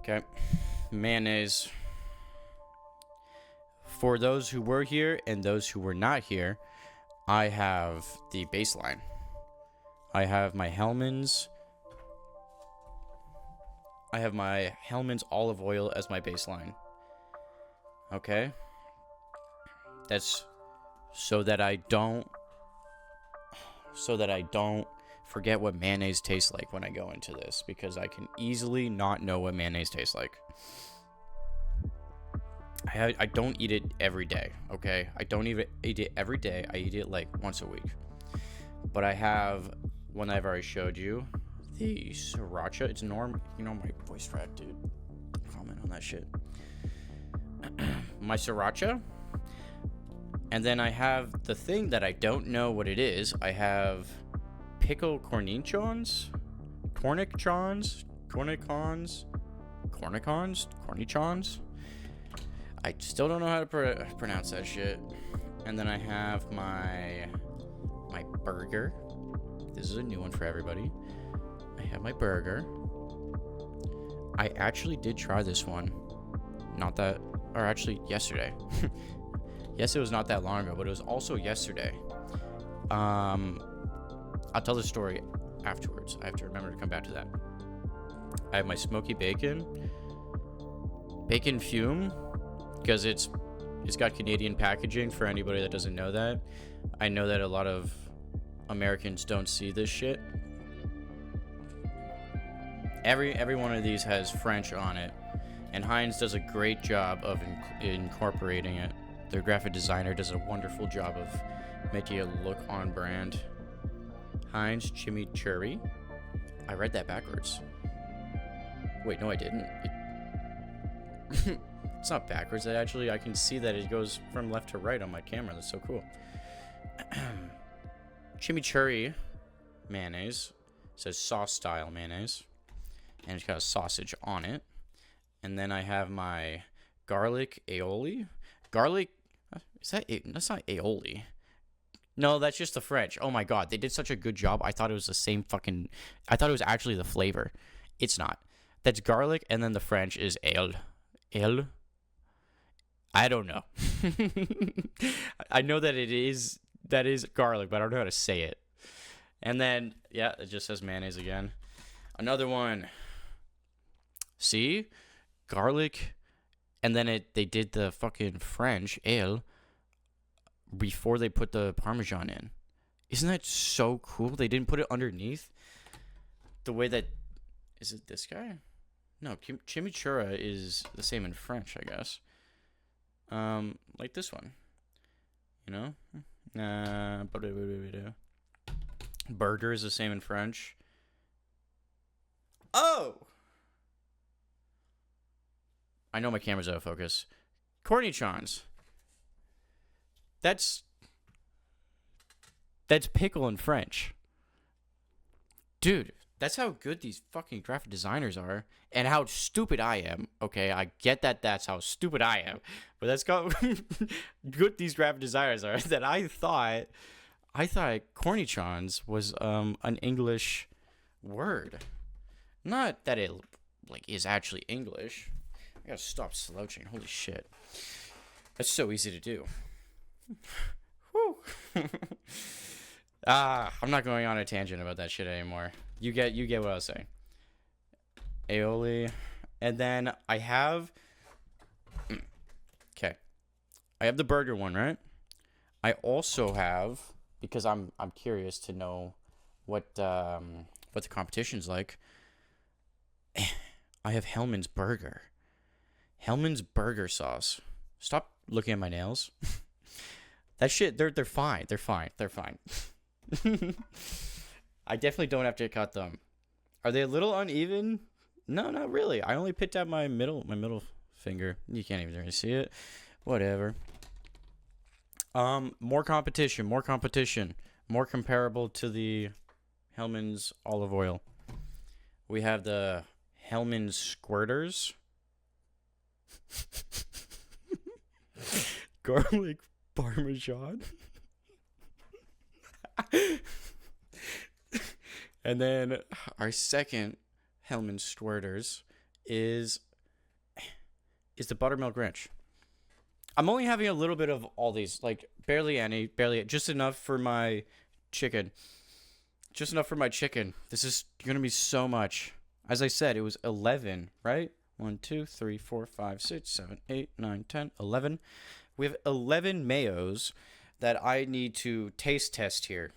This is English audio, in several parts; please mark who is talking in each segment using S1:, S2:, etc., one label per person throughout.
S1: Okay. Mayonnaise. For those who were here and those who were not here, I have the baseline. I have my Hellmann's. I have my Hellmann's olive oil as my baseline. Okay? That's so that I don't forget what mayonnaise tastes like when I go into this, because I can easily not know what mayonnaise tastes like. I don't eat it every day, okay? I don't even eat it every day. I eat it like once a week. But I have one I've already showed you, the Sriracha. It's Norm. You know my voice crack, dude. Comment on that shit. My Sriracha. And then I have the thing that I don't know what it is. I have Pickle Cornichons. Cornichons. I still don't know how to pronounce that shit. And then I have my burger. This is a new one for everybody. I have my burger. I actually did try this one. Yesterday. Yes, it was not that long ago, but it was also yesterday. I'll tell the story afterwards. I have to remember to come back to that. I have my smoky bacon fume, because it's got Canadian packaging for anybody that doesn't know that. I know that a lot of Americans don't see this shit. Every one of these has French on it, and Heinz does a great job of incorporating it. Their graphic designer does a wonderful job of making it look on brand. HEINZ Chimichurri. I read that backwards. Wait, no, I didn't. It's not backwards. I can see that it goes from left to right on my camera. That's so cool. Chimichurri mayonnaise. It says sauce style mayonnaise. And it's got a sausage on it. And then I have my garlic aioli. Garlic, that's not aioli. No, that's just the French. Oh my god, they did such a good job. I thought it was the same fucking, I thought it was actually the flavor. It's not. That's garlic, and then the French is ale. Ale? I don't know. I know that is garlic, but I don't know how to say it. And then, yeah, it just says mayonnaise again. Another one. See? Garlic. And then they did the fucking French ale before they put the Parmesan in. Isn't that so cool? They didn't put it underneath. The way that... Is it this guy? No, chimichurri is the same in French, I guess. Like this one. You know? Burger is the same in French. Oh! I know my camera's out of focus. Cornichons. That's pickle in French. Dude, that's how good these fucking graphic designers are, and how stupid I am. Okay, I get that that's how stupid I am, but that's how good these graphic designers are, that I thought Cornichons was an English word. Not that it is actually English. I gotta stop slouching. Holy shit. That's so easy to do. Whew. I'm not going on a tangent about that shit anymore. You get what I was saying. Aioli. And then I have... Okay. I have the burger one, right? I also have... Because I'm curious to know what the competition's like. I have Hellmann's Burger. Hellmann's Burger sauce. Stop looking at my nails. That shit, they're fine. They're fine. I definitely don't have to cut them. Are they a little uneven? No, not really. I only picked out my middle finger. You can't even really see it. Whatever. More competition. More comparable to the Hellmann's Olive Oil. We have the Hellmann's Squirters. Garlic Parmesan. And then our second Hellmann's Squirters is is the buttermilk ranch. I'm only having a little bit of all these, like barely any, just enough for my chicken. Just enough for my chicken. This is going to be so much. As I said, it was 11, right? 1, 2, 3, 4, 5, 6, 7, 8, 9, 10, 11. We have 11 mayos that I need to taste test here.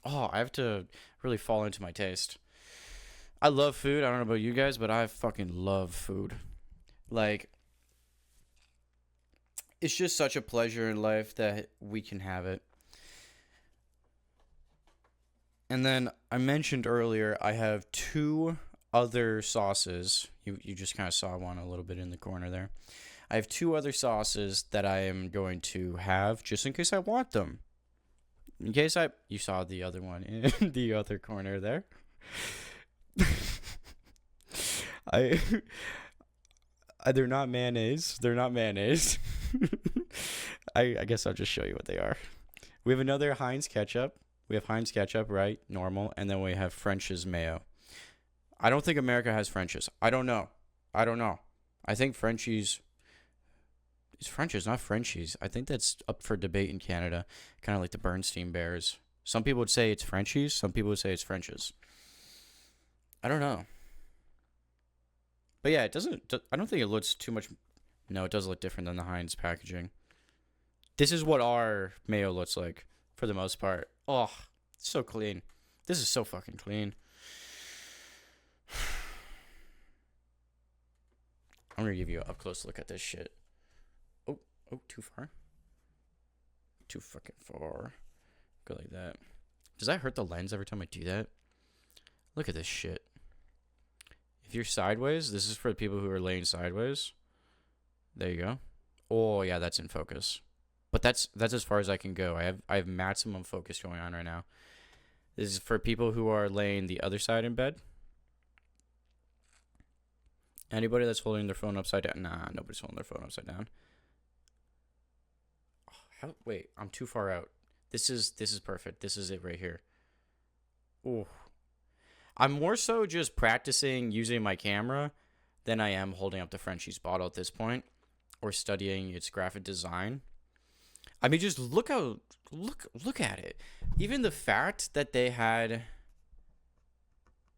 S1: Oh, I have to really fall into my taste. I love food. I don't know about you guys, but I fucking love food. Like, it's just such a pleasure in life that we can have it. And then I mentioned earlier, I have 2 other sauces. You just kind of saw one a little bit in the corner there. I have 2 other sauces that I am going to have just in case I want them. In case you saw the other one in the other corner there. They're not mayonnaise. They're not mayonnaise. I guess I'll just show you what they are. We have another HEINZ ketchup. We have HEINZ ketchup, right? Normal. And then we have French's mayo. I don't think America has French's. I don't know. I think Frenchies... It's French's, not Frenchies. I think that's up for debate in Canada. Kind of like the Bernstein Bears. Some people would say it's Frenchies. Some people would say it's French's. I don't know. But yeah, it doesn't... I don't think it looks too much... No, it does look different than the HEINZ packaging. This is what our mayo looks like, for the most part. Oh, it's so clean. This is so fucking clean. I'm going to give you an up-close look at this shit. Oh, too far. Too fucking far. Go like that. Does that hurt the lens every time I do that? Look at this shit. If you're sideways, this is for the people who are laying sideways. There you go. Oh, yeah, that's in focus. But that's as far as I can go. I have maximum focus going on right now. This is for people who are laying the other side in bed. Anybody that's holding their phone upside down. Nah, nobody's holding their phone upside down. Wait, I'm too far out. This is perfect. This is it right here. Oh. I'm more so just practicing using my camera than I am holding up the Frenchies bottle at this point, or studying its graphic design. I mean, just look at it. Even the fact that they had...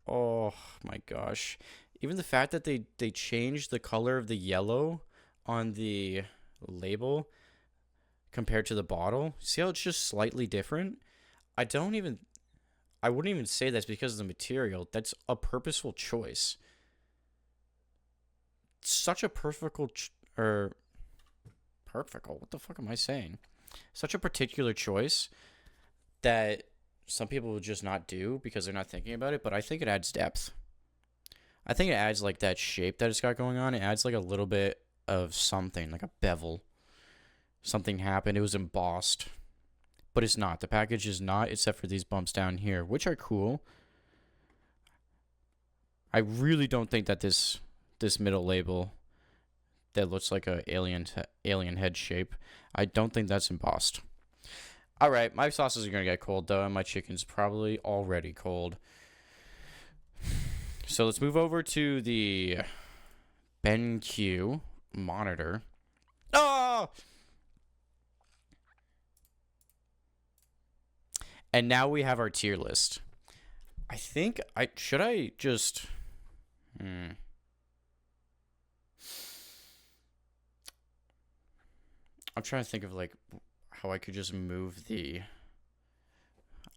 S1: Oh, my gosh. Even the fact that they changed the color of the yellow on the label compared to the bottle. See how it's just slightly different? I wouldn't even say that's because of the material. That's a purposeful choice. Such a what the fuck am I saying? Such a particular choice that some people would just not do because they're not thinking about it, but I think it adds depth. I think it adds like that shape that it's got going on. It adds like a little bit of something, like a bevel. Something happened. It was embossed. But it's not. The package is not, except for these bumps down here, which are cool. I really don't think that this middle label that looks like a alien head shape, I don't think that's embossed. All right, my sauces are going to get cold, though, and my chicken's probably already cold. So let's move over to the BenQ monitor. Oh! And now we have our tier list. I think should I just... I'm trying to think of like how I could just move the...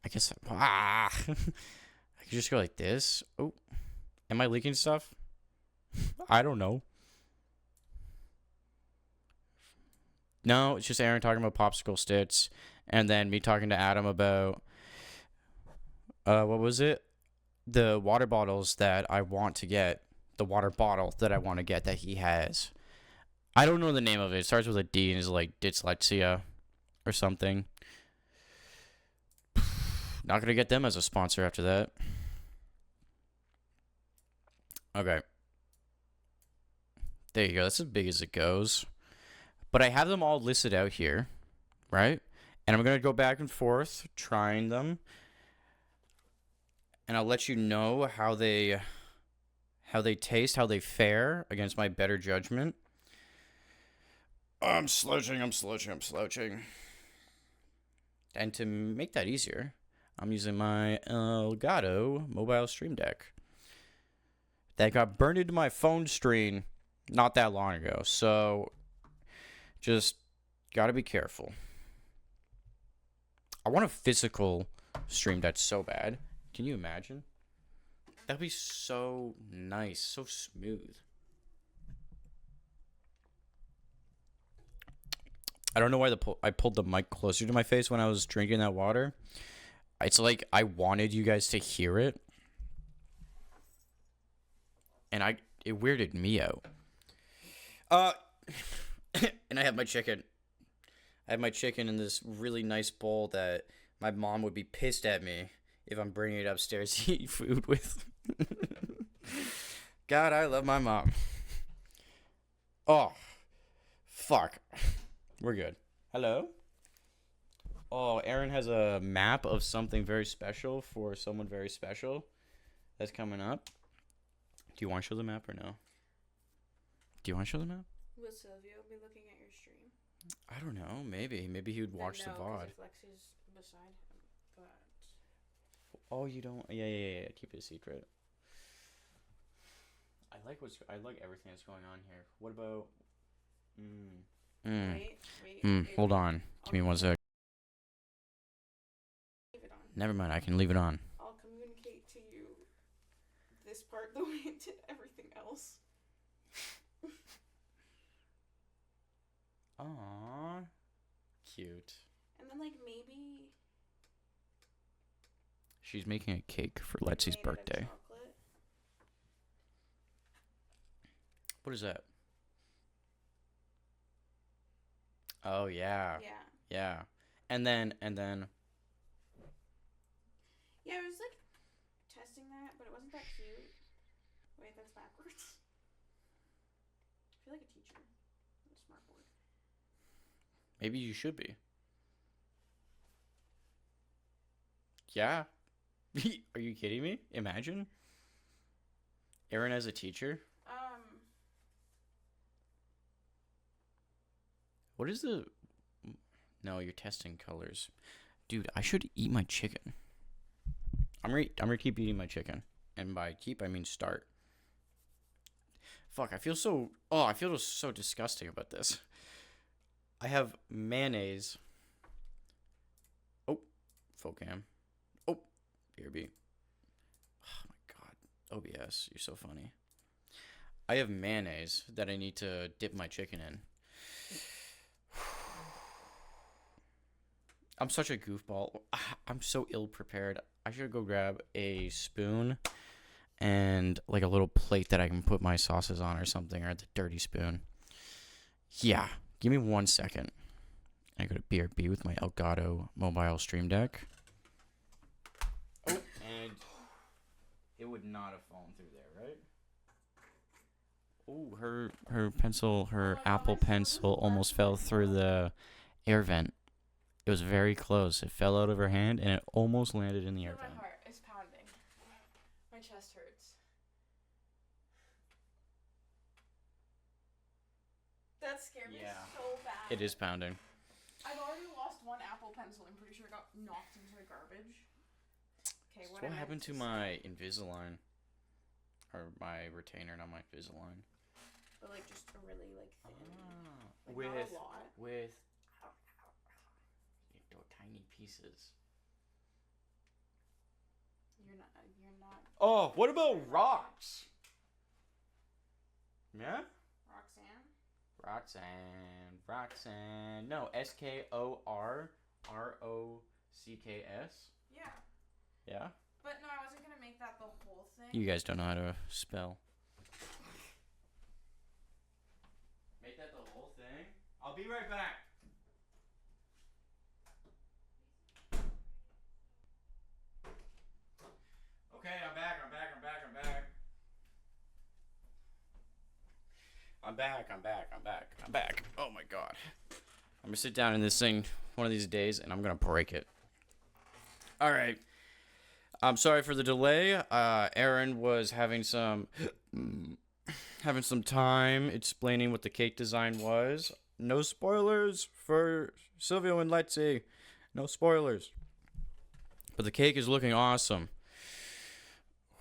S1: I guess... I could just go like this. Oh. Am I leaking stuff? I don't know. No, it's just Aaron talking about popsicle sticks. And then me talking to Adam about, what was it? The water bottles that I want to get. The water bottle that I want to get that he has. I don't know the name of it. It starts with a D and is like dyslexia or something. Not going to get them as a sponsor after that. Okay. There you go. That's as big as it goes. But I have them all listed out here, right? And I'm going to go back and forth trying them. And I'll let you know how they how they taste, how they fare against my better judgment. I'm slouching. And to make that easier, I'm using my Elgato mobile stream deck that got burned into my phone screen not that long ago. So just gotta be careful. I want a physical stream deck so bad. Can you imagine? That'd be so nice, so smooth. I don't know why I pulled the mic closer to my face when I was drinking that water. It's like I wanted you guys to hear it. And it weirded me out. And I have my chicken. I have my chicken in this really nice bowl that my mom would be pissed at me if I'm bringing it upstairs to eat food with. God, I love my mom. Oh, fuck. We're good. Hello? Oh, Aaron has a map of something very special for someone very special that's coming up. Do you want to show the map or no? Do you want to show the map?
S2: Will Silvio be looking at your stream?
S1: I don't know. Maybe. Maybe he would watch the VOD.
S2: If Lexi's beside him, but...
S1: Oh, you don't? Yeah. Keep it a secret. I like everything that's going on here. What about... Wait. Hold on. Give me 1 sec.
S2: Leave it on.
S1: Never mind. I can leave it on.
S2: I'll communicate to you this part the way it did everything else.
S1: Aww. Cute.
S2: And then, like, maybe...
S1: She's making a cake for Letsy's birthday. What is that? Oh, yeah. Yeah. And then...
S2: Yeah, I was, like, testing that, but it wasn't that cute. Wait, that's backwards. I feel like a teacher. A smart board.
S1: Maybe you should be. Yeah. Are you kidding me? Imagine. Aaron as a teacher. What is the... No, you're testing colors. Dude, I should eat my chicken. I'm gonna keep eating my chicken. And by keep, I mean start. Fuck, I feel so... Oh, I feel so disgusting about this. I have mayonnaise. Oh, Focam. Oh, BRB. Oh my god. OBS, you're so funny. I have mayonnaise that I need to dip my chicken in. I'm such a goofball. I'm so ill prepared. I should go grab a spoon and like a little plate that I can put my sauces on or something, or the dirty spoon. Yeah, give me 1 second. I go to BRB with my Elgato mobile stream deck. Oh, and it would not have fallen through there, right? Oh, her pencil, her Apple Pencil almost fell through the air vent. It was very close. It fell out of her hand, and it almost landed in the air vent.
S2: My heart is pounding. My chest hurts. That scared me so bad.
S1: It is pounding.
S2: I've already lost one Apple Pencil. I'm pretty sure it got knocked into the garbage. Okay,
S1: what happened to my Invisalign? Or my retainer, not my Invisalign.
S2: But, like, just a really, like, thin.
S1: With,
S2: not a lot.
S1: With... tiny pieces.
S2: You're not.
S1: Oh, what about rocks? Yeah? Roxanne. No, SKORROCKS.
S2: Yeah.
S1: Yeah?
S2: But no, I wasn't gonna make that the whole thing.
S1: You guys don't know how to spell. Make that the whole thing? I'll be right back. Okay, I'm back. I'm back. Oh my god. I'm gonna sit down in this thing one of these days and I'm gonna break it. Alright. I'm sorry for the delay. Aaron was having some time explaining what the cake design was. No spoilers for Silvio and Letzi. No spoilers. But the cake is looking awesome.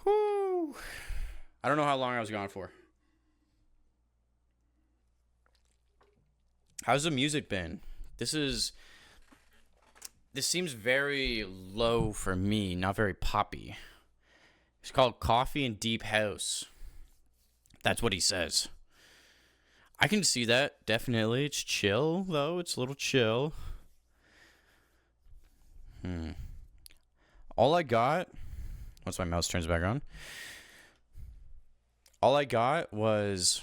S1: Whoo! I don't know how long I was gone for. How's the music been? This seems very low for me, not very poppy. It's called Coffee and Deep House. That's what he says. I can see that, definitely. It's chill, though. It's a little chill. All I got... Once my mouse turns back on. All I got was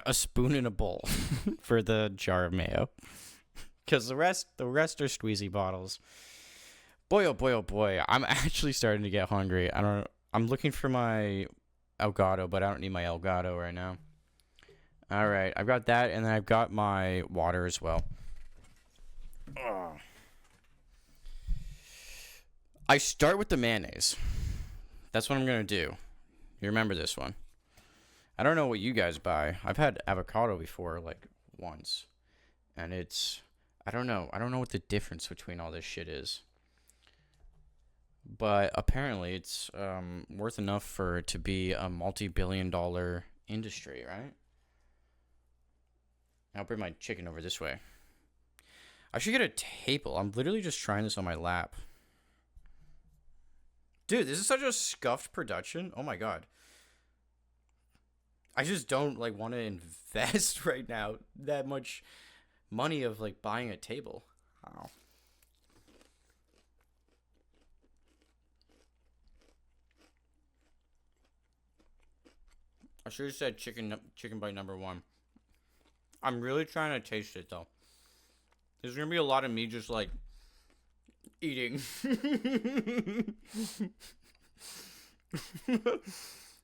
S1: a spoon and a bowl for the jar of mayo. Because the rest are squeezy bottles. Boy, oh boy, oh boy. I'm actually starting to get hungry. I'm looking for my Elgato, but I don't need my Elgato right now. Alright, I've got that, and then I've got my water as well. Ugh. I start with the mayonnaise. That's what I'm going to do. You remember this one. I don't know what you guys buy. I've had avocado before, like, once. And it's... I don't know. I don't know what the difference between all this shit is. But apparently it's worth enough for it to be a multi-billion-dollar industry, right? I'll bring my chicken over this way. I should get a table. I'm literally just trying this on my lap. Dude, this is such a scuffed production. Oh my god. I just don't like want to invest right now that much money of like buying a table. Wow. I should have said chicken bite number 1. I'm really trying to taste it though. There's gonna be a lot of me just like eating.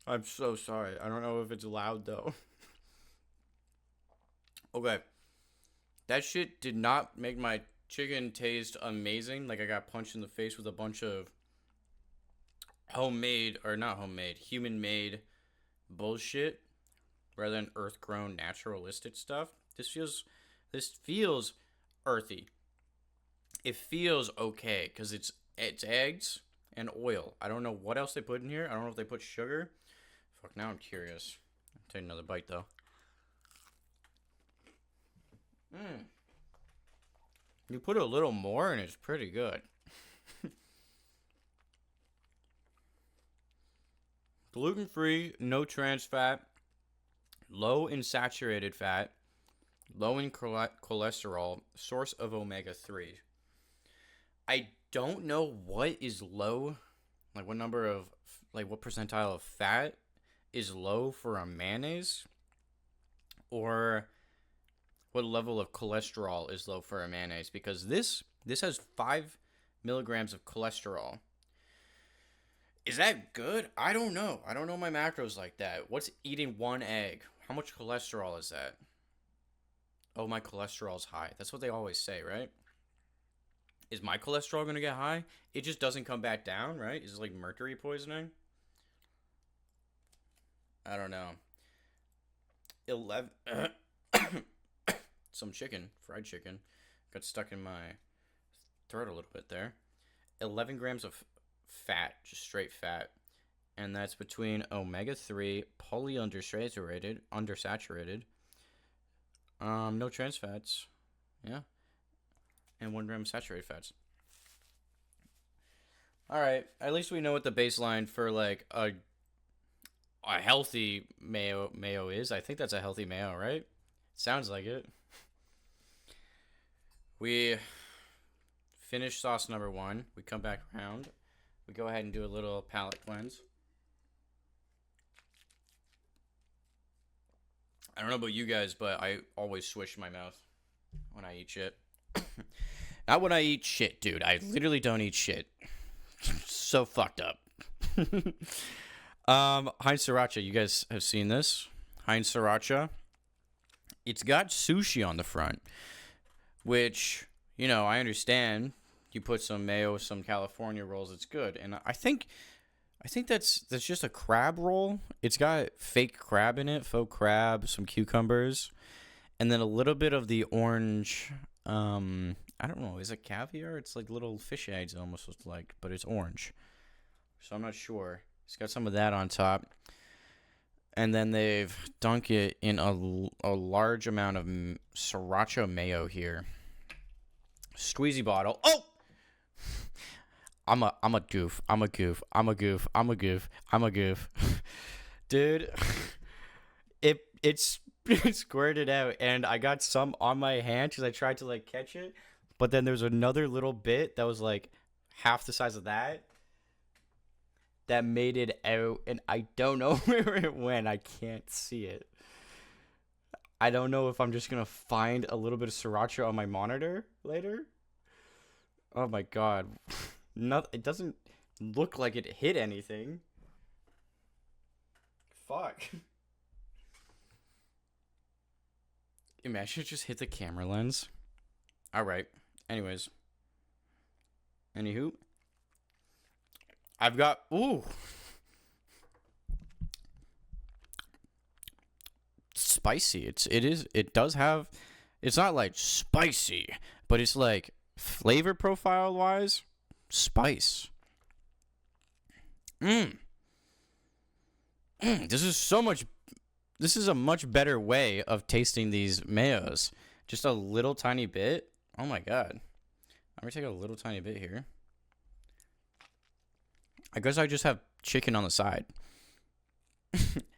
S1: I'm so sorry. I don't know if it's loud though. Okay. That shit did not make my chicken taste amazing. Like I got punched in the face with a bunch of human-made bullshit rather than earth-grown naturalistic stuff. This feels earthy. It feels okay because it's eggs and oil. I don't know what else they put in here. I don't know if they put sugar. Fuck, now I'm curious. I'll take another bite though. You put a little more and it's pretty good. Gluten-free, no trans fat, low in saturated fat, low in cholesterol, source of omega-3. I don't know what is low, like what percentile of fat is low for a mayonnaise, or what level of cholesterol is low for a mayonnaise, because this has 5 milligrams of cholesterol. Is that good? I don't know. I don't know my macros like that. What's eating 1 egg? How much cholesterol is that? Oh, my cholesterol's high. That's what they always say, right? Is my cholesterol going to get high? It just doesn't come back down, right? Is it like mercury poisoning? I don't know. 11... Some chicken, fried chicken, got stuck in my throat a little bit there. 11 grams of fat, just straight fat. And that's between omega-3, polyunsaturated, no trans fats, yeah, and 1 gram of saturated fats. All right, at least we know what the baseline for like a healthy mayo is. I think that's a healthy mayo, right? Sounds like it. We finish sauce number 1. We come back around. We go ahead and do a little palate cleanse. I don't know about you guys, but I always swish my mouth when I eat shit. Not when I eat shit, dude. I literally don't eat shit. So fucked up. HEINZ Sriracha. You guys have seen this? HEINZ Sriracha. It's got sushi on the front, which, you know, I understand. You put some mayo, some California rolls, it's good. And I think that's just a crab roll. It's got fake crab in it, faux crab, some cucumbers, and then a little bit of the orange. I don't know. Is it caviar? It's like little fish eggs. It almost looks like, but it's orange. So I'm not sure. It's got some of that on top, and then they've dunked it in a large amount of sriracha mayo here. Squeezy bottle. Oh. I'm a goof. Dude, it's squirted out, and I got some on my hand because I tried to like catch it, but then there's another little bit that was like half the size of that made it out, and I don't know where it went. I can't see it. I don't know if I'm just gonna find a little bit of sriracha on my monitor later. Oh my god. It doesn't look like it hit anything. Fuck. Imagine it just hit the camera lens. Alright. Anyways. Anywho. I've got... Ooh. Spicy. It does have... It's not like spicy, but it's like flavor profile wise... Spice. This is a much better way of tasting these mayos. Just a little tiny bit. Oh my god. I'm gonna take a little tiny bit here. I guess I just have chicken on the side.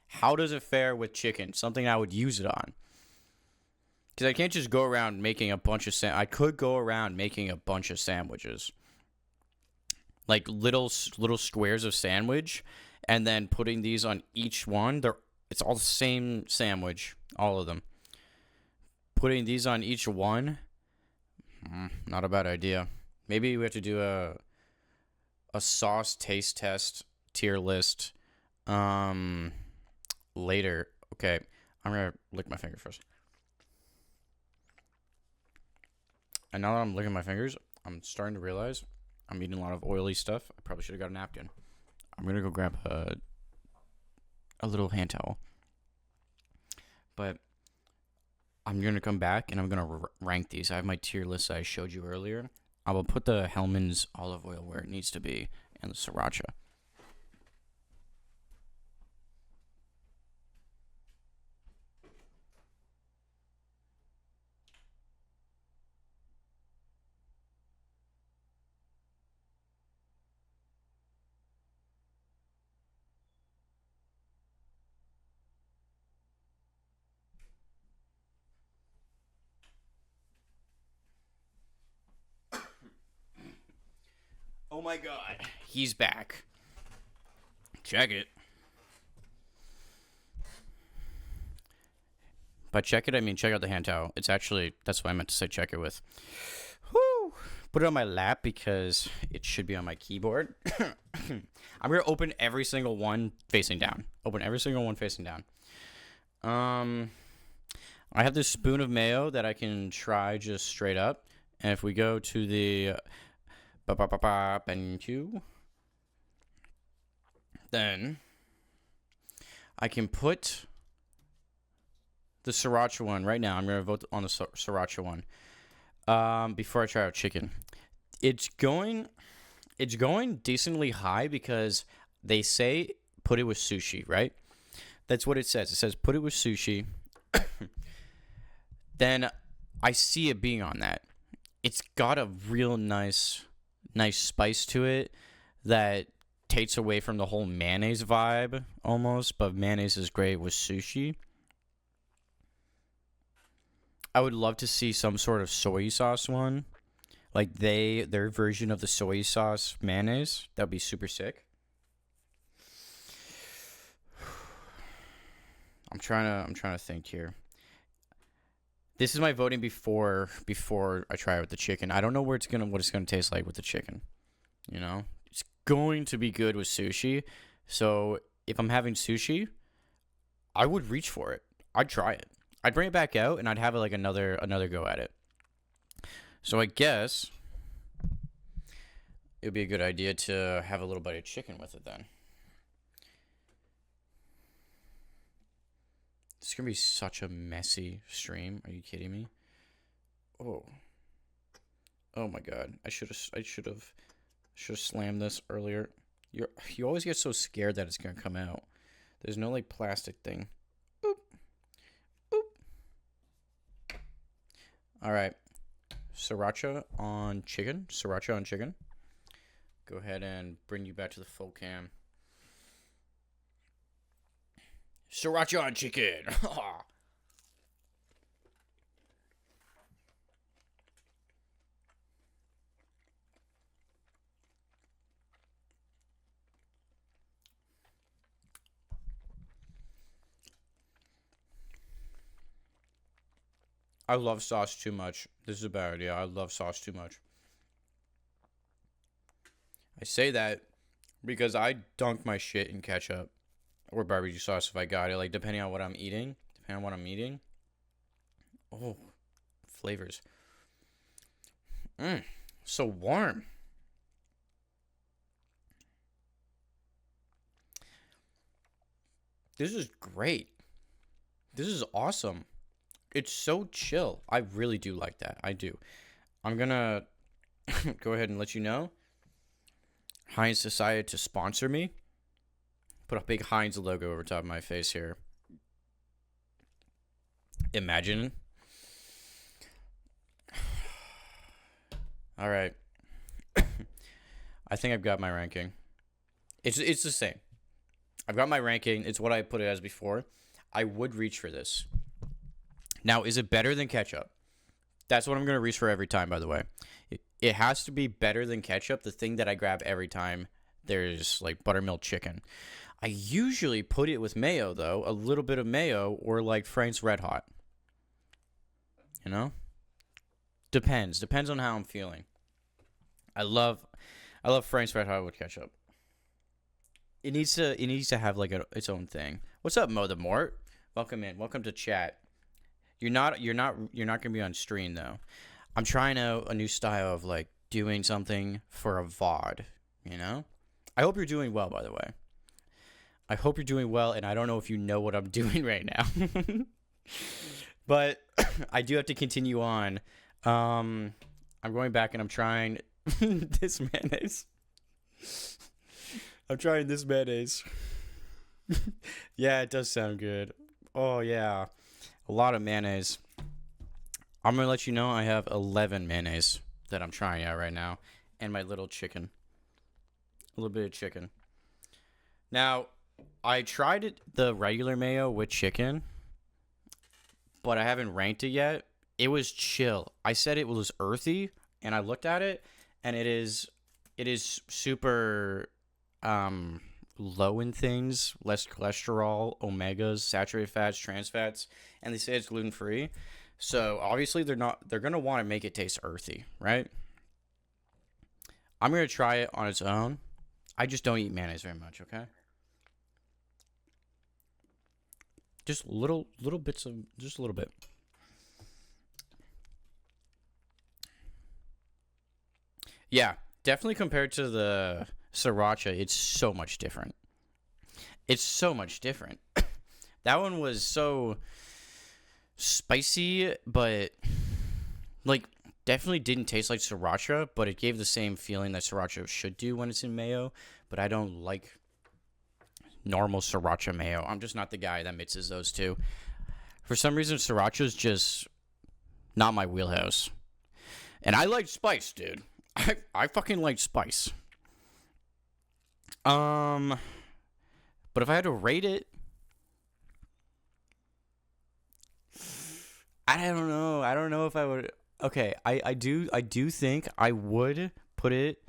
S1: How does it fare with chicken? Something I would use it on. Because I can't just go around making a bunch of I could go around making a bunch of sandwiches. Like little squares of sandwich, and then putting these on each one. It's all the same sandwich, all of them. Putting these on each one, not a bad idea. Maybe we have to do a sauce taste test tier list later. Okay, I'm gonna lick my finger first. And now that I'm licking my fingers, I'm starting to realize I'm eating a lot of oily stuff. I probably should have got a napkin. I'm going to go grab a little hand towel. But I'm going to come back and I'm going to rank these. I have my tier list that I showed you earlier. I will put the HELLMANN'S olive oil where it needs to be and the sriracha. Oh my god. He's back. Check it. By check it, I mean check out the hand towel. It's actually, that's what I meant to say check it with. Whew. Put it on my lap because it should be on my keyboard. I'm going to open every single one facing down. Open every single one facing down. I have this spoon of mayo that I can try just straight up. And if we go to the... Then I can put the sriracha one right now. I'm going to vote on the sriracha one before I try out chicken. It's going decently high because they say put it with sushi, right? That's what it says. It says put it with sushi. Then I see it being on that. It's got a real nice spice to it that takes away from the whole mayonnaise vibe almost, but mayonnaise is great with sushi. I would love to see some sort of soy sauce one. Like their version of the soy sauce mayonnaise. That would be super sick. I'm trying to think here. This is my voting before I try it with the chicken. I don't know what it's gonna taste like with the chicken. You know, it's going to be good with sushi. So if I'm having sushi, I would reach for it. I'd try it. I'd bring it back out and I'd have like another go at it. So I guess it would be a good idea to have a little bite of chicken with it then. It's gonna be such a messy stream. Are you kidding me? Oh. Oh my god. I should have slammed this earlier. You always get so scared that it's gonna come out. There's no like plastic thing. Boop. Boop. Alright. Sriracha on chicken. Sriracha on chicken. Go ahead and bring you back to the full cam. Sriracha on chicken. I love sauce too much. This is a bad idea. I love sauce too much. I say that because I dunk my shit in ketchup or barbecue sauce if I got it. Like, depending on what I'm eating. Oh, flavors. So warm. This is great. This is awesome. It's so chill. I really do like that. I do. I'm gonna go ahead and let you know. Heinz decided to sponsor me. Put a big Heinz logo over top of my face here. Imagine. All right. I think I've got my ranking. It's the same. I've got my ranking. It's what I put it as before. I would reach for this. Now, is it better than ketchup? That's what I'm going to reach for every time, by the way. It has to be better than ketchup, the thing that I grab every time there's, like, buttermilk chicken. I usually put it with mayo, though. A little bit of mayo or, like, Frank's Red Hot. You know? Depends. Depends on how I'm feeling. I love Frank's Red Hot with ketchup. It needs to have, like, its own thing. What's up, Mo the Mort? Welcome in. Welcome to chat. You're not gonna be on stream though. I'm trying out a new style of like doing something for a VOD, you know? I hope you're doing well, by the way. I hope you're doing well, and I don't know if you know what I'm doing right now. But I do have to continue on. I'm going back and I'm trying this mayonnaise. I'm trying this mayonnaise. Yeah, it does sound good. Oh yeah. A lot of mayonnaise. I'm going to let you know I have 11 mayonnaise that I'm trying out right now. And my little chicken. A little bit of chicken. Now, I tried the regular mayo with chicken. But I haven't ranked it yet. It was chill. I said it was earthy. And I looked at it. And it is super low in things, less cholesterol, omegas, saturated fats, trans fats, and they say it's gluten-free. So obviously they're going to want to make it taste earthy, right? I'm going to try it on its own. I just don't eat mayonnaise very much, okay? Just little bits of, just a little bit. Yeah, definitely compared to the Sriracha, it's so much different. It's so much different. That one was so spicy, but like definitely didn't taste like Sriracha, but it gave the same feeling that Sriracha should do when it's in mayo. But I don't like normal Sriracha mayo. I'm just not the guy that mixes those two. For some reason, Sriracha is just not my wheelhouse. And I like spice, dude. I fucking like spice. But if I had to rate it, I don't know. I don't know if I would. Okay, I do think I would put it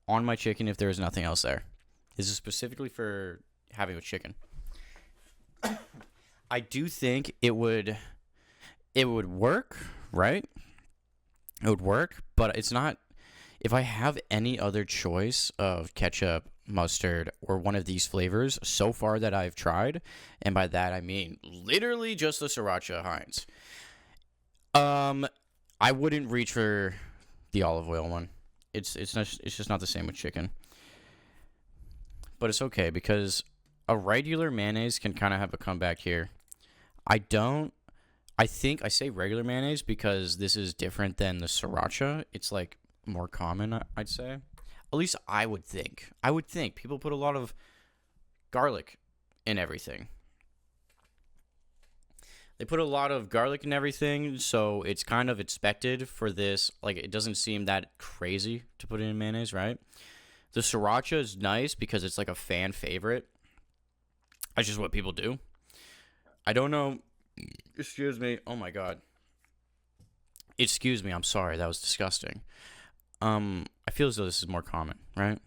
S1: on my chicken if there was nothing else there. This is specifically for having with chicken. I do think it would work, right? It would work, but it's not. If I have any other choice of ketchup, mustard, or one of these flavors so far that I've tried, and by that I mean literally just the Sriracha Heinz, I wouldn't reach for the olive oil one. it's just not the same with chicken. But it's okay because a regular mayonnaise can kind of have a comeback here. I think I say regular mayonnaise because this is different than the sriracha. It's like more common, I'd say. At least I would think. People put a lot of garlic in everything. They put a lot of garlic in everything, so it's kind of expected for this. Like, it doesn't seem that crazy to put it in mayonnaise, right? The sriracha is nice because it's like a fan favorite. That's just what people do. I don't know. Excuse me. Oh my god. Excuse me. I'm sorry. That was disgusting. I feel as though this is more common, right?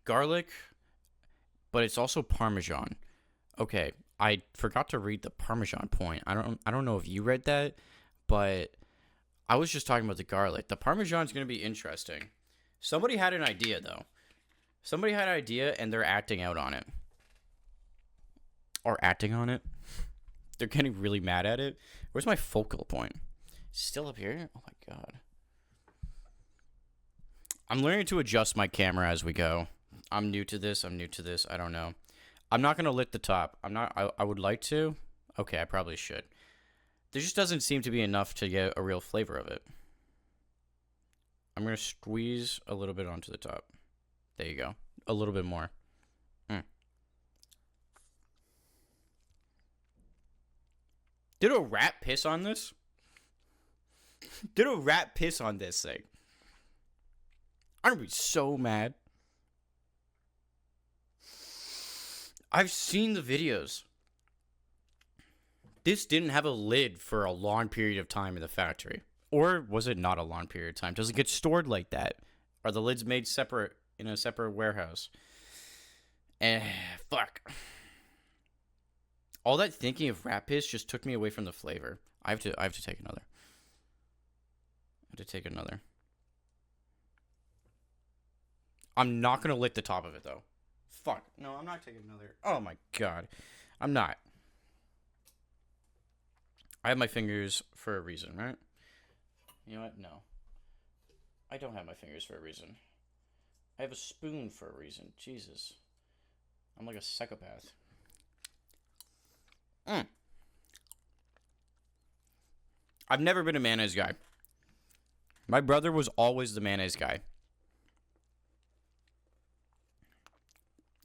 S1: Garlic, but it's also Parmesan. Okay, I forgot to read the Parmesan point. I don't know if you read that, but I was just talking about the garlic. The Parmesan's going to be interesting. Somebody had an idea, though. Somebody had an idea, and they're acting out on it. Or acting on it. They're getting really mad at it. Where's my focal point? Still up here? Oh, my God. I'm learning to adjust my camera as we go. I'm new to this. I don't know. I'm not going to lick the top. I would like to. Okay, I probably should. There just doesn't seem to be enough to get a real flavor of it. I'm going to squeeze a little bit onto the top. There you go. A little bit more. Did a rat piss on this? Did a rat piss on this thing? I'm going to be so mad. I've seen the videos. This didn't have a lid for a long period of time in the factory. Or was it not a long period of time? Does it get stored like that? Are the lids made separate in a separate warehouse? Fuck. All that thinking of rat piss just took me away from the flavor. I have to take another. I'm not going to lick the top of it, though. Fuck. No, I'm not taking another. Oh, my God. I'm not. I have my fingers for a reason, right? You know what? No. I don't have my fingers for a reason. I have a spoon for a reason. Jesus. I'm like a psychopath. I've never been a mayonnaise guy. My brother was always the mayonnaise guy.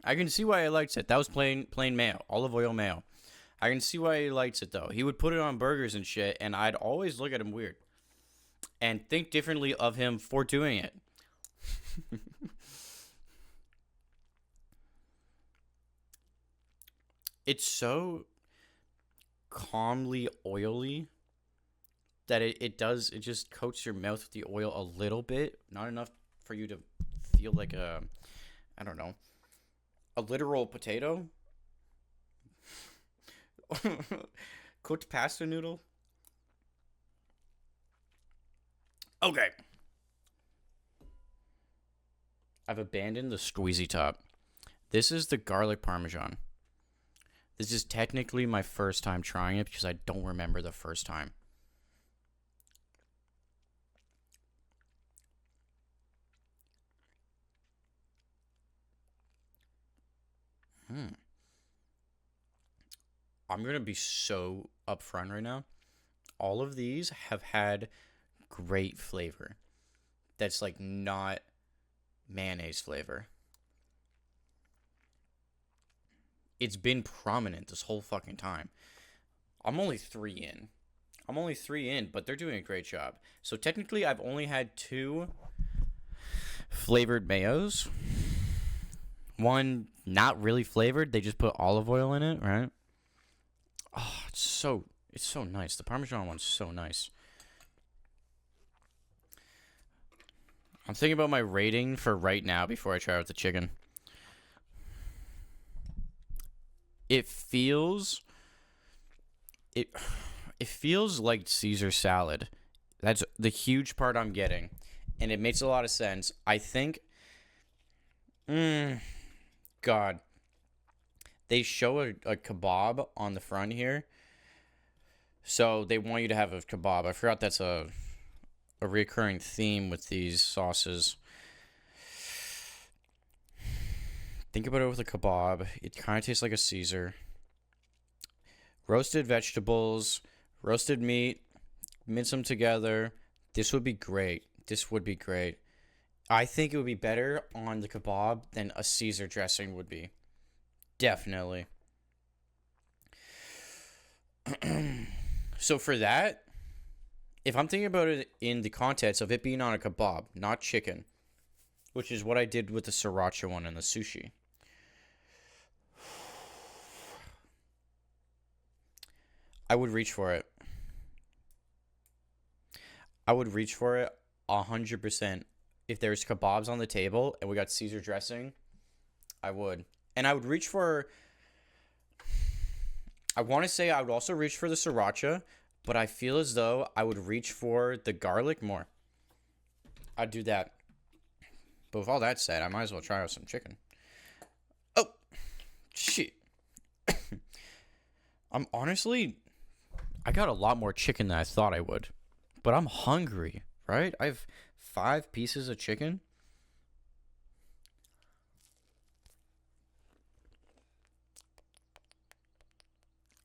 S1: I can see why he likes it. That was plain mayo. Olive oil mayo. I can see why he likes it, though. He would put it on burgers and shit, and I'd always look at him weird. And think differently of him for doing it. It's so calmly oily that it just coats your mouth with the oil a little bit. Not enough for you to feel like I don't know, a literal potato. Cooked pasta noodle. Okay. I've abandoned the squeezy top. This is the garlic parmesan. This is technically my first time trying it because I don't remember the first time. I'm going to be so upfront right now. All of these have had great flavor. That's like not mayonnaise flavor. It's been prominent this whole fucking time. I'm only 3 in, but they're doing a great job. So technically, I've only had 2 flavored mayos. One not really flavored. They just put olive oil in it, right? Oh, it's so nice. The Parmesan one's so nice. I'm thinking about my rating for right now before I try out the chicken. It feels like Caesar salad. That's the huge part I'm getting, and it makes a lot of sense. I think God. They show a kebab on the front here. So they want you to have a kebab. I forgot that's a a recurring theme with these sauces. Think about it with a kebab. It kind of tastes like a Caesar. Roasted vegetables, roasted meat, mince them together. This would be great. This would be great. I think it would be better on the kebab than a Caesar dressing would be. Definitely. So for that, if I'm thinking about it in the context of it being on a kebab, not chicken, which is what I did with the sriracha one and the sushi. I would reach for it. I would reach for it 100%. If there's kebabs on the table and we got Caesar dressing, I would. And I would reach for... I want to say I would also reach for the sriracha, but I feel as though I would reach for the garlic more. I'd do that. But with all that said, I might as well try out some chicken. Oh, shit. I'm honestly... I got a lot more chicken than I thought I would. But I'm hungry, right? I have 5 pieces of chicken.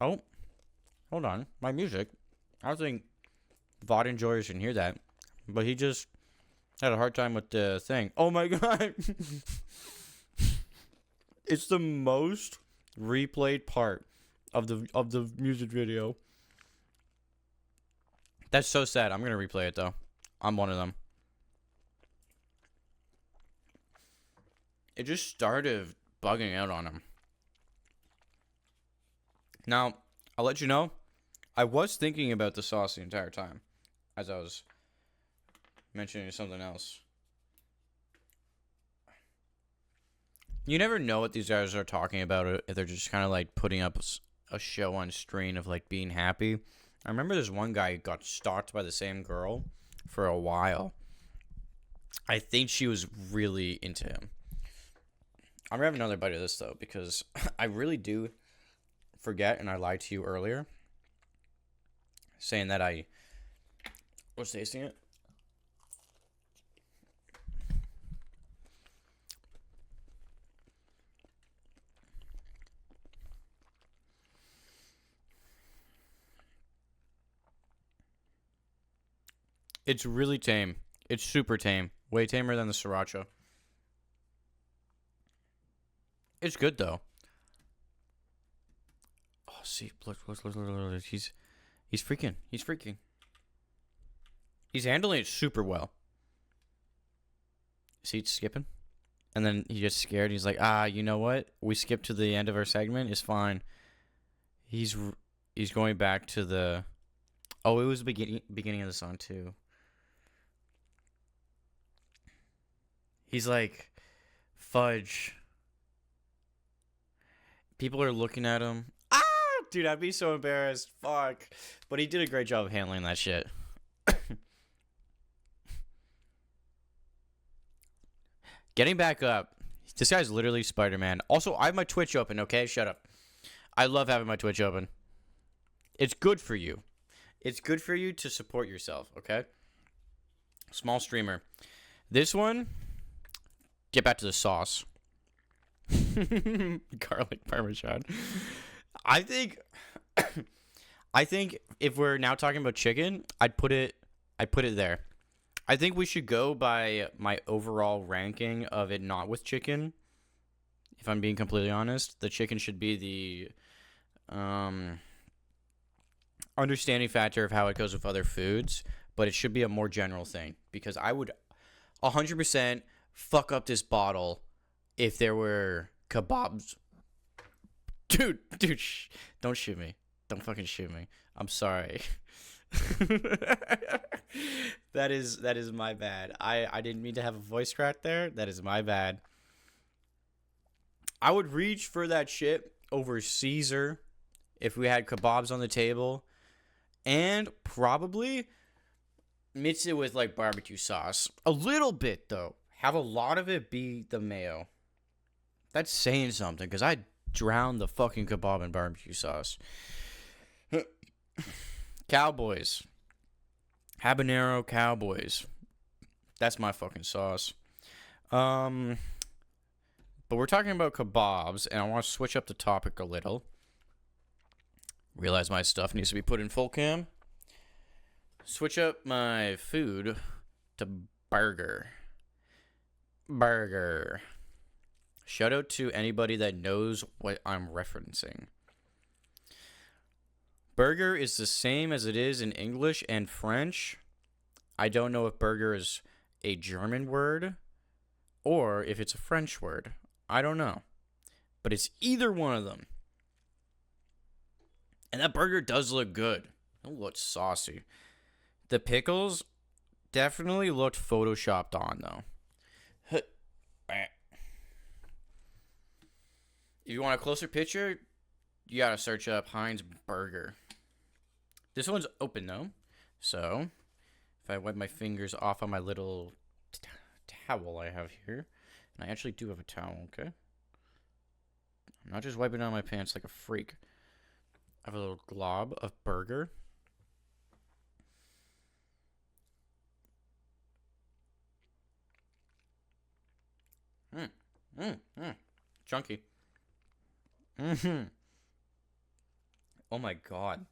S1: Oh, hold on. My music. I don't think VOD enjoyers can hear that. But he just had a hard time with the thing. Oh my god. It's the most replayed part of the music video. That's so sad. I'm going to replay it, though. I'm one of them. It just started bugging out on him. Now, I'll let you know, I was thinking about the sauce the entire time as I was mentioning something else. You never know what these guys are talking about if they're just kind of like putting up a show on screen of like being happy. I remember there's one guy who got stalked by the same girl for a while. I think she was really into him. I'm going to have another bite of this, though, because I really do forget, and I lied to you earlier, saying that I was tasting it. It's really tame. It's super tame. Way tamer than the sriracha. It's good, though. Oh, see. Look. He's freaking. He's freaking. He's handling it super well. See, it's skipping. And then he gets scared. He's like, you know what? We skipped to the end of our segment. It's fine. He's going back to the... Oh, it was the beginning of the song, too. He's like, fudge. People are looking at him. Dude, I'd be so embarrassed. Fuck. But he did a great job of handling that shit. Getting back up. This guy's literally Spider-Man. Also, I have my Twitch open, okay? Shut up. I love having my Twitch open. It's good for you. It's good for you to support yourself, okay? Small streamer. This one... Get back to the sauce. Garlic parmesan. I think if we're now talking about chicken, I'd put it there. I think we should go by my overall ranking of it not with chicken. If I'm being completely honest, the chicken should be the understanding factor of how it goes with other foods, but it should be a more general thing because I would 100% fuck up this bottle if there were kebabs. Dude, don't shoot me. Don't fucking shoot me. I'm sorry. That is my bad. I didn't mean to have a voice crack there. That is my bad. I would reach for that shit over Caesar if we had kebabs on the table, and probably mix it with like barbecue sauce. A little bit though. Have a lot of it be the mayo. That's saying something, because I drowned the fucking kebab in barbecue sauce. Cowboys. Habanero Cowboys. That's my fucking sauce. But we're talking about kebabs, and I want to switch up the topic a little. Realize my stuff needs to be put in full cam. Switch up my food to burger. Burger. Shout out to anybody that knows what I'm referencing. Burger is the same as it is in English and French. I don't know if burger is a German word or if it's a French word. I don't know. But it's either one of them. And that burger does look good. It looks saucy. The pickles definitely looked photoshopped on, though. If you want a closer picture, you gotta search up HEINZ Burger. This one's open, though. So, if I wipe my fingers off on my little towel I have here, and I actually do have a towel, okay? I'm not just wiping it on my pants like a freak. I have a little glob of burger. Chunky. Oh my god.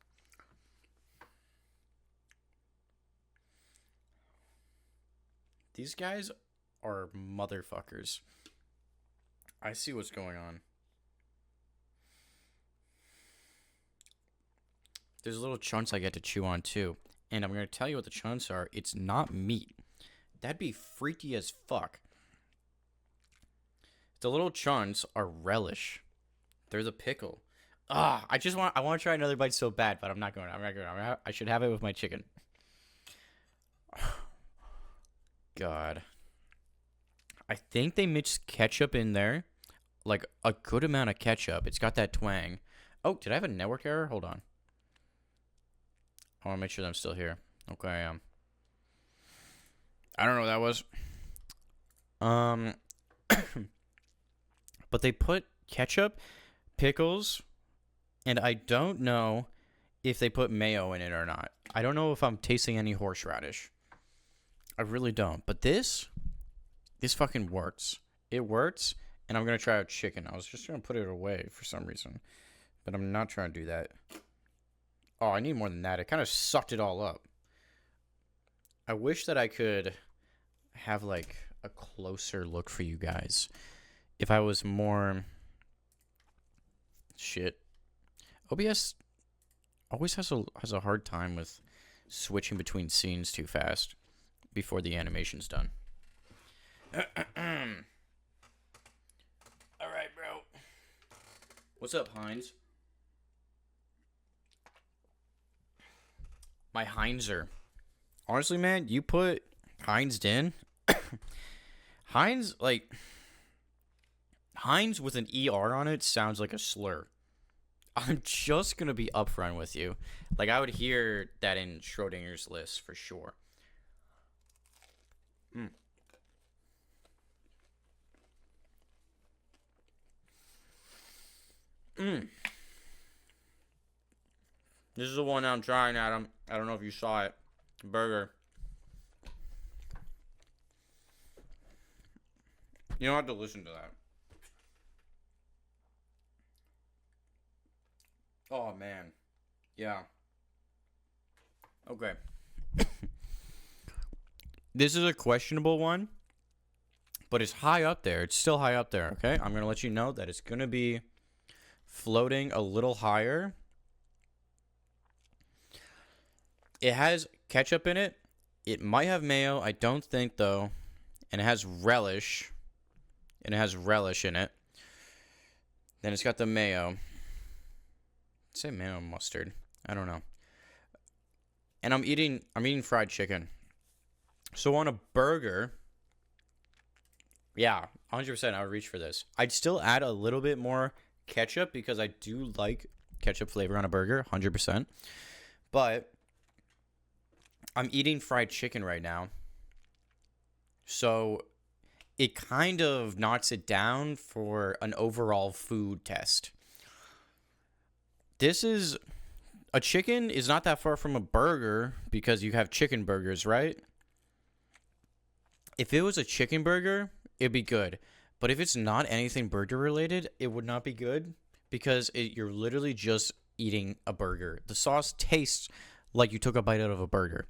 S1: These guys are motherfuckers. I see what's going on. There's little chunks I get to chew on too. And I'm going to tell you what the chunks are. It's not meat. That'd be freaky as fuck. The little chunks are relish. They're the pickle. I want to try another bite so bad, but I'm not going. I should have it with my chicken. God. I think they mixed ketchup in there. Like a good amount of ketchup. It's got that twang. Oh, did I have a network error? Hold on. I want to make sure that I'm still here. Okay, I am. I don't know what that was. But they put ketchup, pickles, and I don't know if they put mayo in it or not. I don't know if I'm tasting any horseradish. I really don't. But this fucking works. It works, and I'm going to try out chicken. I was just going to put it away for some reason, but I'm not trying to do that. Oh, I need more than that. It kind of sucked it all up. I wish that I could have, like, a closer look for you guys. If I was more... Shit. OBS always has a hard time with switching between scenes too fast before the animation's done. Alright, bro. What's up, HEINZ? My HEINZer. Honestly, man, you put HEINZ in. HEINZ, like... HEINZ with an ER on it sounds like a slur. I'm just going to be upfront with you. Like, I would hear that in Schrodinger's list for sure. This is the one I'm trying, Adam. I don't know if you saw it. Burger. You don't have to listen to that. Oh, man. Yeah. Okay. This is a questionable one, but it's high up there. It's still high up there, okay? I'm going to let you know that it's going to be floating a little higher. It has ketchup in it. It might have mayo. I don't think, though. And it has relish. And it has relish in it. Then it's got the mayo. Say mayo and mustard. I don't know. And I'm eating fried chicken. So on a burger, yeah, 100% I would reach for this. I'd still add a little bit more ketchup because I do like ketchup flavor on a burger, 100%. But I'm eating fried chicken right now. So it kind of knocks it down for an overall food test. This is a chicken is not that far from a burger because you have chicken burgers, right? If it was a chicken burger, it'd be good. But if it's not anything burger related, it would not be good because you're literally just eating a burger. The sauce tastes like you took a bite out of a burger.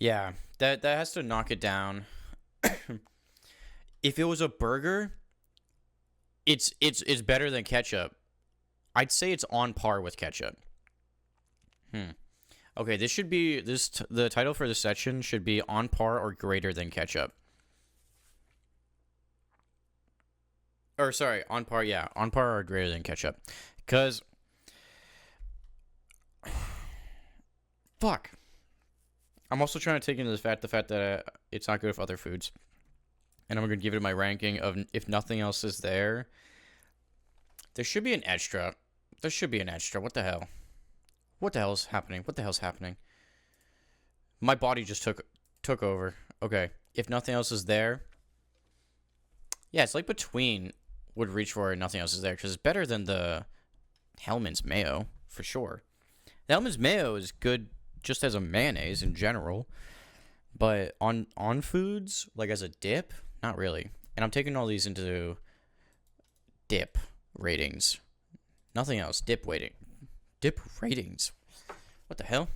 S1: Yeah, that has to knock it down. If it was a burger, it's better than ketchup. I'd say it's on par with ketchup. Okay, this should be the title for this section should be on par or greater than ketchup. Or sorry, on par, yeah, on par or greater than ketchup. Cuz fuck. I'm also trying to take into the fact that it's not good with other foods. And I'm going to give it my ranking of if nothing else is there. There should be an extra. There should be an extra. What the hell? What the hell is happening? What the hell's happening? My body just took over. Okay. If nothing else is there. Yeah, it's like between would reach for it, nothing else is there. Because it's better than the Hellmann's mayo, for sure. The Hellmann's mayo is good just as a mayonnaise in general. But on foods, like as a dip, not really. And I'm taking all these into dip ratings. Nothing else. Dip ratings. What the hell?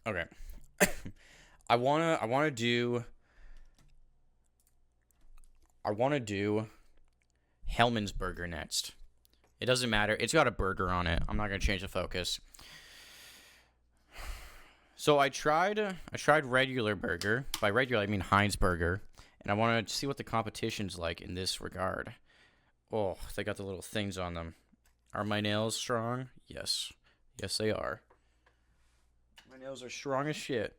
S1: Okay. I wanna do Hellmann's Burger next. It doesn't matter. It's got a burger on it. I'm not gonna change the focus. So I tried regular burger. By regular I mean HEINZ Burger, and I want to see what the competition's like in this regard. Oh, they got the little things on them. Are my nails strong? Yes. Yes, they are. My nails are strong as shit.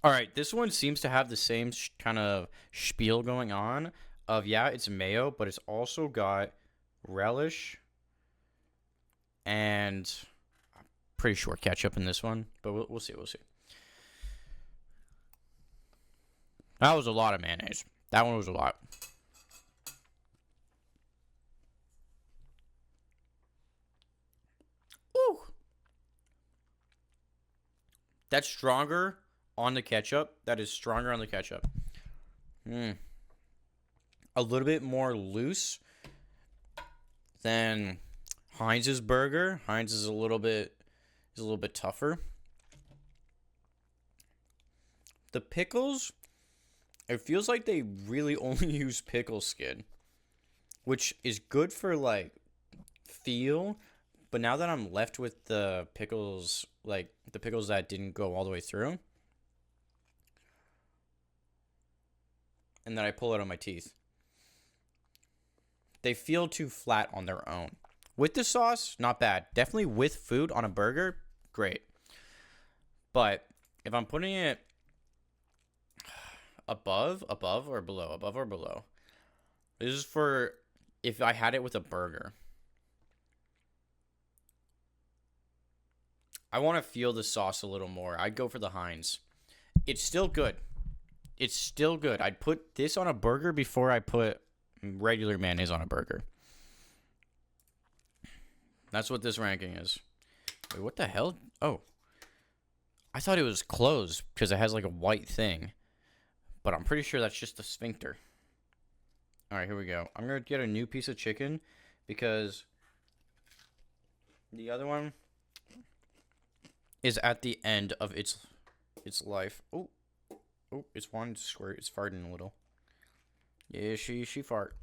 S1: Alright, this one seems to have the same kind of spiel going on. Of, yeah, it's mayo, but it's also got relish and I'm pretty sure ketchup in this one. But we'll see, we'll see. That was a lot of mayonnaise. That one was a lot. Woo! That's stronger on the ketchup. That is stronger on the ketchup. A little bit more loose than HEINZ's burger. HEINZ is a little bit tougher. The pickles, it feels like they really only use pickle skin, which is good for like feel. But now that I'm left with the pickles, like the pickles that didn't go all the way through, and then I pull it on my teeth, they feel too flat on their own. With the sauce, not bad. Definitely with food on a burger, great. But if I'm putting it above or below. This is for if I had it with a burger. I want to feel the sauce a little more. I'd go for the HEINZ. It's still good. It's still good. I'd put this on a burger before I put regular mayonnaise on a burger. That's what this ranking is. Wait, what the hell? Oh. I thought it was closed because it has like a white thing. But I'm pretty sure that's just the sphincter. Alright, here we go. I'm going to get a new piece of chicken because the other one is at the end of its life. Oh, it's one squirt. It's farting a little. Yeah, she fart.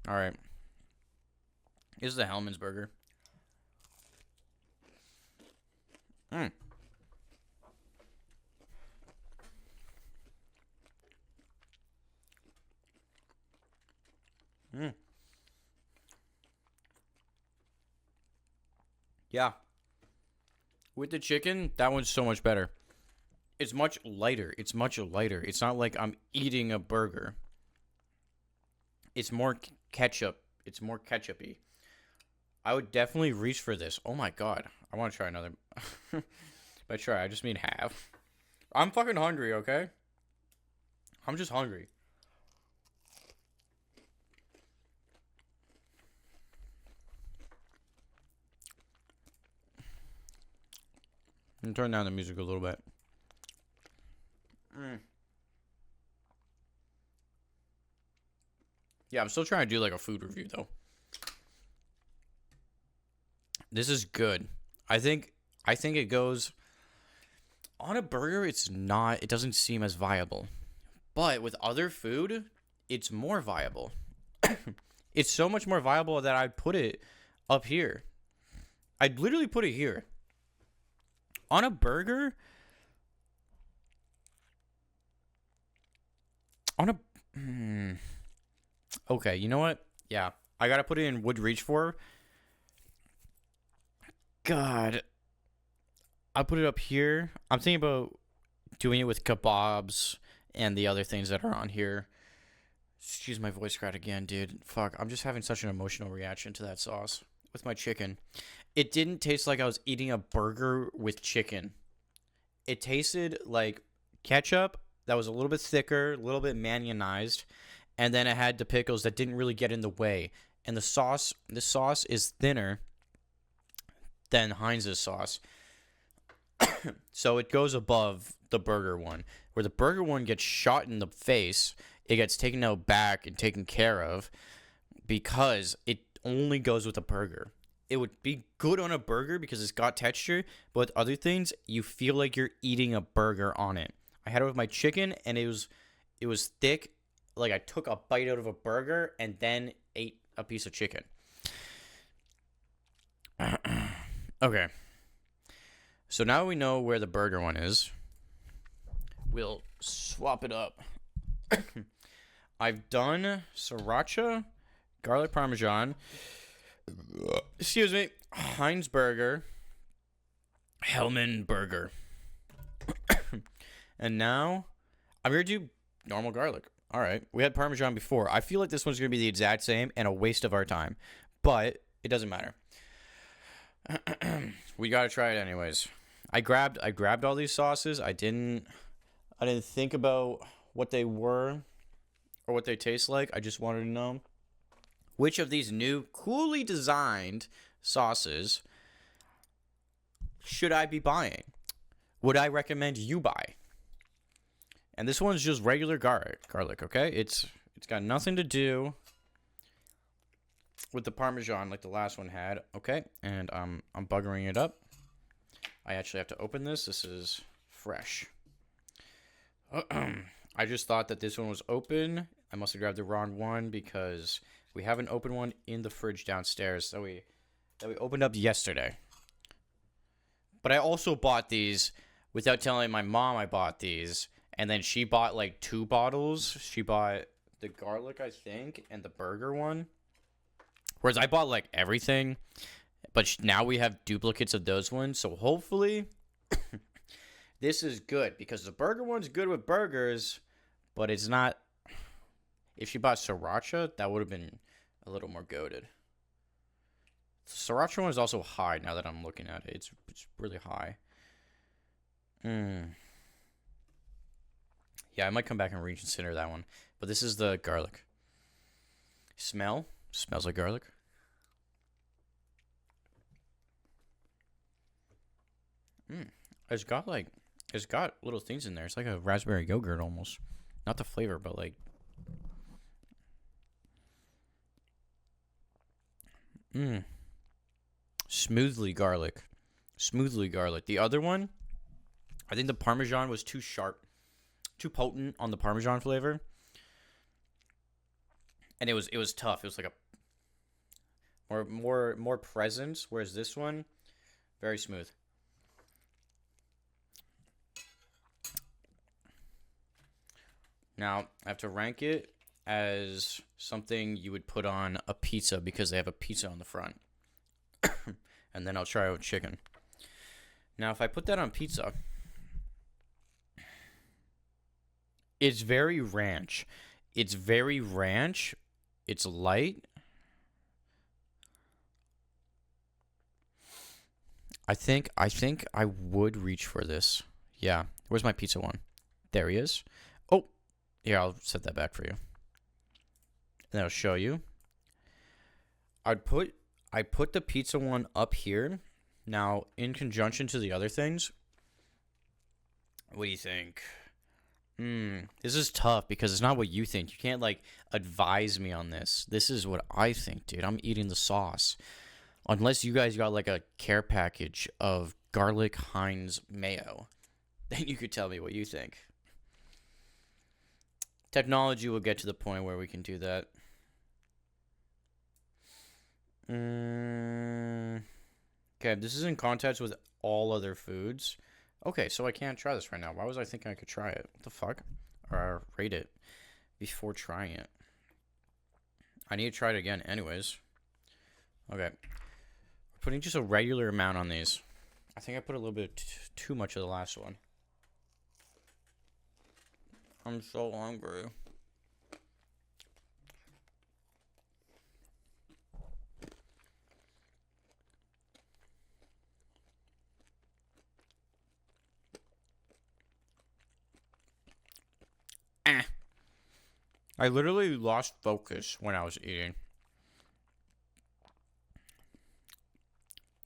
S1: Alright. This is the Hellmann's Burger. Yeah. With the chicken, that one's so much better. It's much lighter. It's not like I'm eating a burger. It's more ketchup. It's more ketchup-y. I would definitely reach for this. Oh my god. I want to try another. By try, I just mean half. I'm fucking hungry, okay? I'm just hungry. And turn down the music a little bit. Yeah, I'm still trying to do like a food review though. This is good. I think it goes on a burger. It doesn't seem as viable. But with other food, it's more viable. It's so much more viable that I'd put it up here. I'd literally put it here. On a burger, okay, you know what? Yeah, I gotta put it in would reach for. God, I'll put it up here. I'm thinking about doing it with kebabs and the other things that are on here. Excuse my voice crack again, dude. Fuck, I'm just having such an emotional reaction to that sauce with my chicken. It didn't taste like I was eating a burger with chicken. It tasted like ketchup that was a little bit thicker, a little bit mayonnaised, and then it had the pickles that didn't really get in the way. And the sauce is thinner than HEINZ's sauce. So it goes above the burger one. Where the burger one gets shot in the face, it gets taken out back and taken care of because it only goes with a burger. It would be good on a burger because it's got texture, but with other things, you feel like you're eating a burger on it. I had it with my chicken, and it was thick, like I took a bite out of a burger and then ate a piece of chicken. Okay. So now we know where the burger one is. We'll swap it up. I've done Sriracha, garlic parmesan, excuse me, HEINZ Burger, HELLMANN'S Burger. And now I'm going to do normal garlic. All right. We had parmesan before. I feel like this one's going to be the exact same and a waste of our time. But it doesn't matter. We got to try it anyways. I grabbed all these sauces. I didn't think about what they were or what they taste like. I just wanted to know which of these new coolly designed sauces should I be buying? Would I recommend you buy? And this one's just regular garlic, okay? It's got nothing to do with the parmesan like the last one had, okay? And I'm buggering it up. I actually have to open this. This is fresh. I just thought that this one was open. I must have grabbed the wrong one because we have an open one in the fridge downstairs that we opened up yesterday. But I also bought these without telling my mom I bought these. And then she bought like 2 bottles. She bought the garlic, I think, and the burger one. Whereas I bought like everything. But now we have duplicates of those ones. So hopefully this is good. Because the burger one's good with burgers. But it's not. If she bought Sriracha, that would have been a little more goated. The Sriracha one is also high now that I'm looking at it. It's really high. Yeah, I might come back and reconsider that one. But this is the garlic. Smells like garlic. It's got little things in there. It's like a raspberry yogurt almost. Not the flavor, but like. Smoothly garlic. The other one, I think the parmesan was too sharp. Too potent on the parmesan flavor. And it was tough. It was like a more presence, whereas this one, very smooth. Now, I have to rank it as something you would put on a pizza because they have a pizza on the front. And then I'll try it with chicken. Now, if I put that on pizza, it's very ranch. It's light. I think I would reach for this. Yeah. Where's my pizza one? There he is. Oh, here, I'll set that back for you. And I'll show you. I put the pizza one up here. Now, in conjunction to the other things, What do you think? This is tough because it's not what you think. You can't like advise me on this. This is what I think, dude. I'm eating the sauce. Unless you guys got like a care package of garlic Heinz mayo, then you could tell me what you think. Technology will get to the point where we can do that. Okay, this is in context with all other foods. Okay, so I can't try this right now. Why was I thinking I could try it? What the fuck? Or rate it before trying it. I need to try it again anyways. Okay. We're putting just a regular amount on these. I think I put a little bit too much of the last one. I'm so hungry. I literally lost focus when I was eating.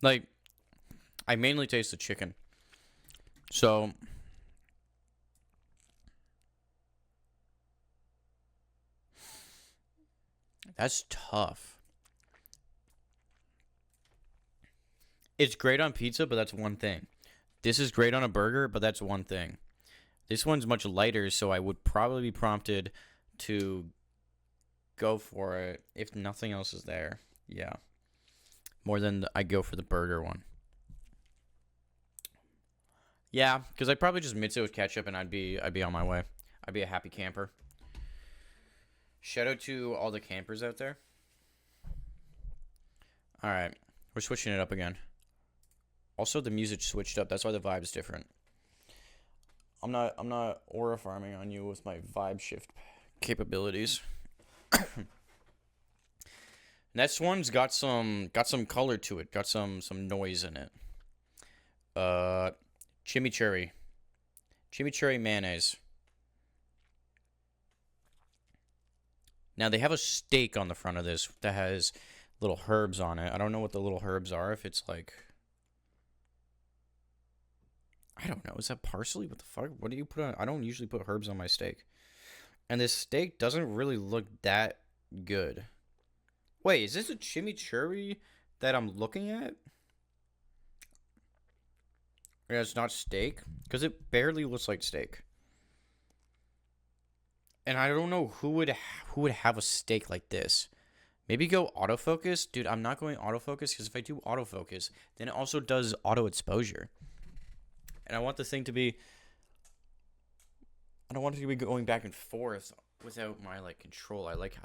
S1: Like, I mainly taste the chicken. So, that's tough. It's great on pizza, but that's one thing. This is great on a burger, but that's one thing. This one's much lighter, so I would probably be prompted to go for it if nothing else is there. Yeah. More than I go for the burger one. Yeah, because I'd probably just mix it with ketchup and I'd be on my way. I'd be a happy camper. Shout out to all the campers out there. Alright. We're switching it up again. Also, the music switched up. That's why the vibe's different. I'm not aura farming on you with my vibe shift capabilities. Next one's got some color to it. Got some noise in it. Chimichurri. Chimichurri mayonnaise. Now they have a steak on the front of this that has little herbs on it. I don't know what the little herbs are. If it's like, I don't know. Is that parsley? What the fuck? What do you put on? I don't usually put herbs on my steak. And this steak doesn't really look that good. Wait, is this a chimichurri that I'm looking at? Yeah, it's not steak? Because it barely looks like steak. And I don't know who would have a steak like this. Maybe go autofocus? Dude, I'm not going autofocus because if I do autofocus, then it also does auto exposure. And I want the thing to be... I don't want it to be going back and forth without my like control. I like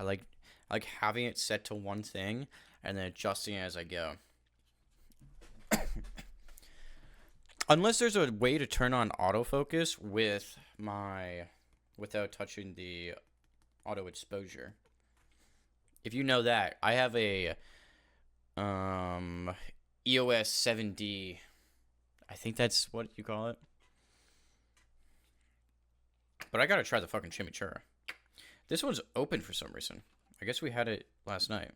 S1: having it set to one thing and then adjusting it as I go. Unless there's a way to turn on autofocus without touching the auto exposure. If you know that, I have a EOS 7D. I think that's what you call it. But I gotta try the fucking chimichurri. This one's open for some reason. I guess we had it last night.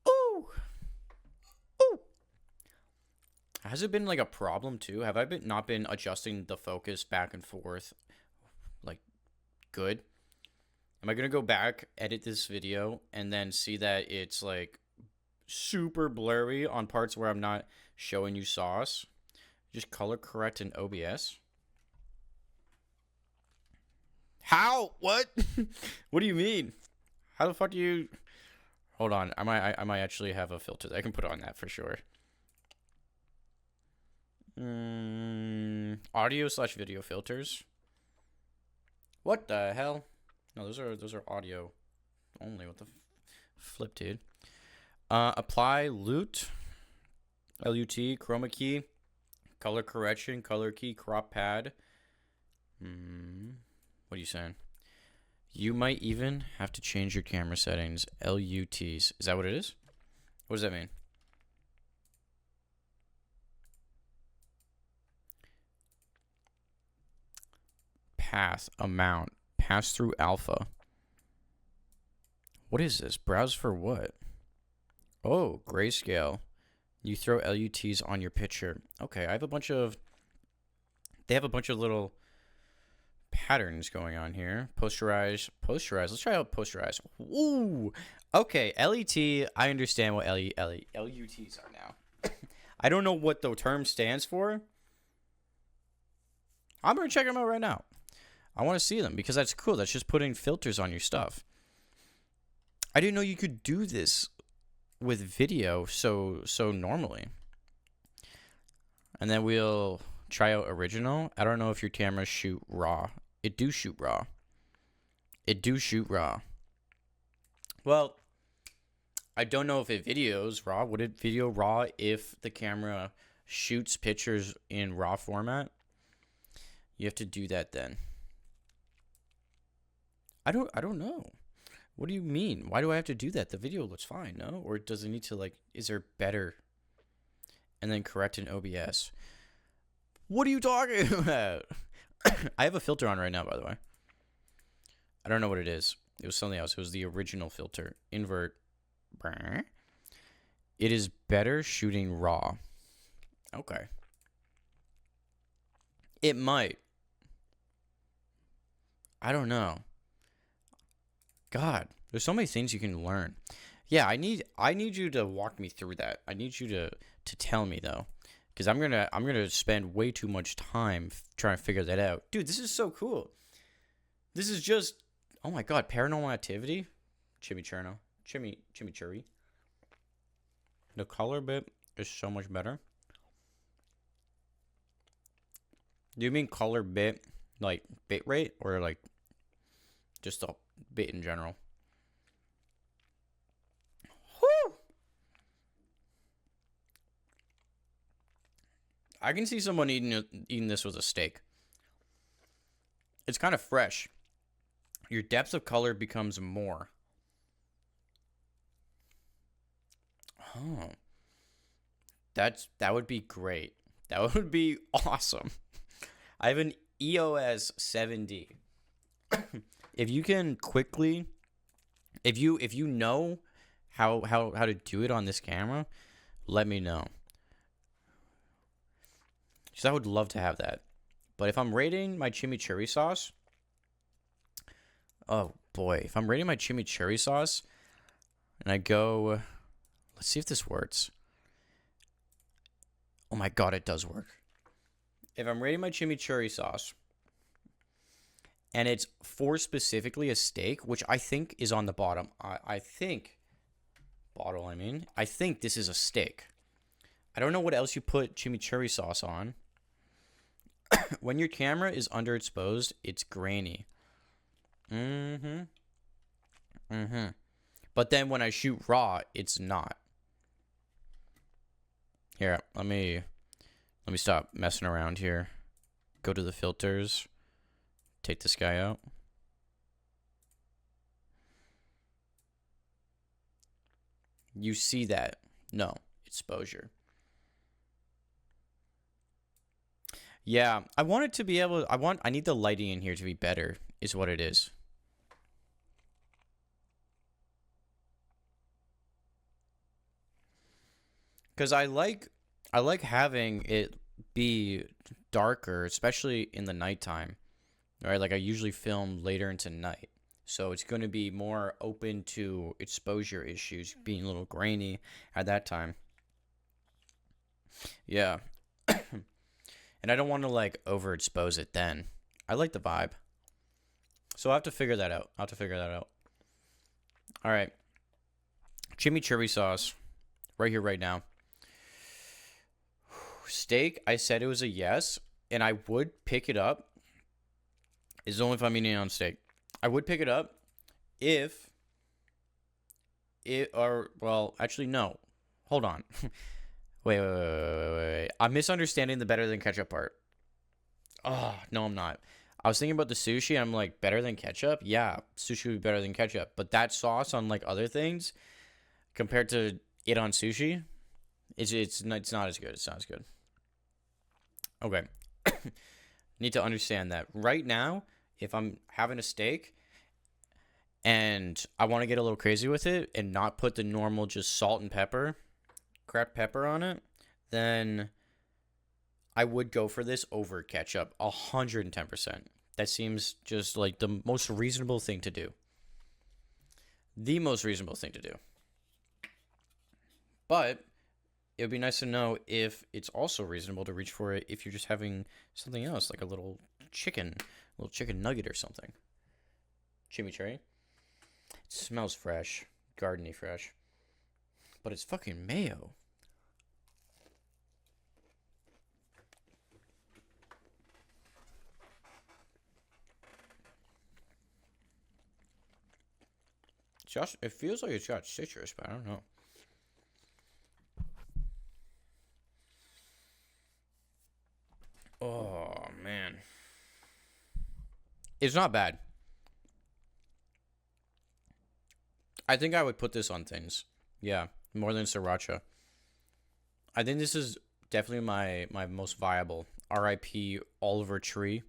S1: Ooh! Ooh! Has it been like a problem too? Have I not been adjusting the focus back and forth like good? Am I gonna go back, edit this video, and then see that it's like super blurry on parts where I'm not showing you sauce? Just color correct in OBS. How? What? What do you mean? How the fuck do you... Hold on. I might actually have a filter that I can put on that for sure. Audio/video filters. What the hell? No, those are audio only. What the flip, dude? Apply LUT, LUT, chroma key, color correction, color key, crop pad. What are you saying? You might even have to change your camera settings. LUTs. Is that what it is? What does that mean? Path, amount, pass through alpha. What is this? Browse for what? Oh, grayscale. You throw LUTs on your picture. Okay, I have a bunch of They have a bunch of little patterns going on here. Posterize. Let's try out posterize. Ooh. Okay, LET. I understand what LUTs are now. I don't know what the term stands for. I'm going to check them out right now. I want to see them because that's cool. That's just putting filters on your stuff. I didn't know you could do this with video so normally. And then we'll try out original. I don't know if your cameras shoot raw. It do shoot raw. Well, I don't know if it videos raw. Would it video raw if the camera shoots pictures in raw format? You have to do that then. I don't know. What do you mean? Why do I have to do that? The video looks fine, no? Or does it need to, like, is there better? And then correct in OBS. What are you talking about? I have a filter on right now, by the way. I don't know what it is. It was something else. It was the original filter. Invert. It is better shooting raw. Okay. It might. I don't know. God, there's so many things you can learn. Yeah, I need you to walk me through that. I need you to tell me though, because I'm gonna spend way too much time trying to figure that out. Dude, this is so cool. This is just, oh my God, Paranormal Activity, Chimichurri. The color bit is so much better. Do you mean color bit, like bit rate, or like just a bit in general? Whew. I can see someone eating this with a steak. It's kind of fresh. Your depth of color becomes more. Oh. That would be great. That would be awesome. I have an EOS 7D. If you can quickly, if you know how to do it on this camera, let me know. Because I would love to have that. But if I'm rating my chimichurri sauce, oh boy, if I'm rating my chimichurri sauce, and I go, let's see if this works. Oh my God, it does work. If I'm rating my chimichurri sauce, and it's for specifically a steak, which I think is on the bottom. I think this is a steak. I don't know what else you put chimichurri sauce on. When your camera is underexposed, it's grainy. But then when I shoot raw, it's not. Here, let me stop messing around here. Go to the filters. Take this guy out. You see that? No, exposure. Yeah, I want it to be able, I need the lighting in here to be better, is what it is. Because I like having it be darker, especially in the nighttime. Right, like I usually film later into night, so it's going to be more open to exposure issues, being a little grainy at that time. Yeah. And I don't want to like overexpose it then. I like the vibe. So I'll have to figure that out. All right. Chimichurri sauce. Right here, right now. Steak, I said it was a yes, and I would pick it up. It's only if I'm eating it on steak. I would pick it up if it, or, well, actually, no. Hold on. Wait. I'm misunderstanding the better than ketchup part. Oh, no, I'm not. I was thinking about the sushi. I'm like, better than ketchup? Yeah, sushi would be better than ketchup. But that sauce on like other things, compared to it on sushi, it's not as good. It's not as good. Okay. Need to understand that. Right now, if I'm having a steak and I want to get a little crazy with it and not put the normal just salt and pepper, cracked pepper on it, then I would go for this over ketchup 110%. That seems just like the most reasonable thing to do. The most reasonable thing to do. But it would be nice to know if it's also reasonable to reach for it if you're just having something else, like a little chicken nugget or something. Chimichurri. It smells fresh, gardeny fresh, but it's fucking mayo. It feels like it's got citrus, but I don't know. Oh, man. It's not bad. I think I would put this on things. Yeah, more than Sriracha. I think this is definitely my most viable. R.I.P. Oliver Tree.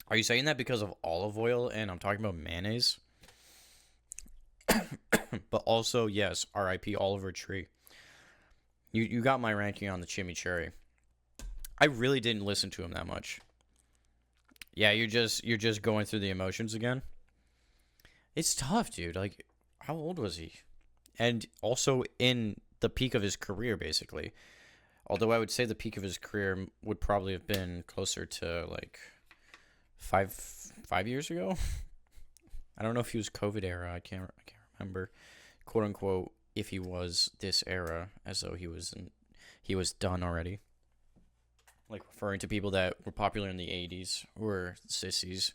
S1: Are you saying that because of olive oil and I'm talking about mayonnaise? But also, yes, R.I.P. Oliver Tree. You got my ranking on the chimichurri. I really didn't listen to him that much. Yeah, you're just going through the emotions again. It's tough, dude. Like, how old was he? And also in the peak of his career, basically. Although I would say the peak of his career would probably have been closer to like five years ago. I don't know if he was COVID era. I can't remember, quote unquote, if he was this era, as though he was done already. Like referring to people that were popular in the 80s were sissies.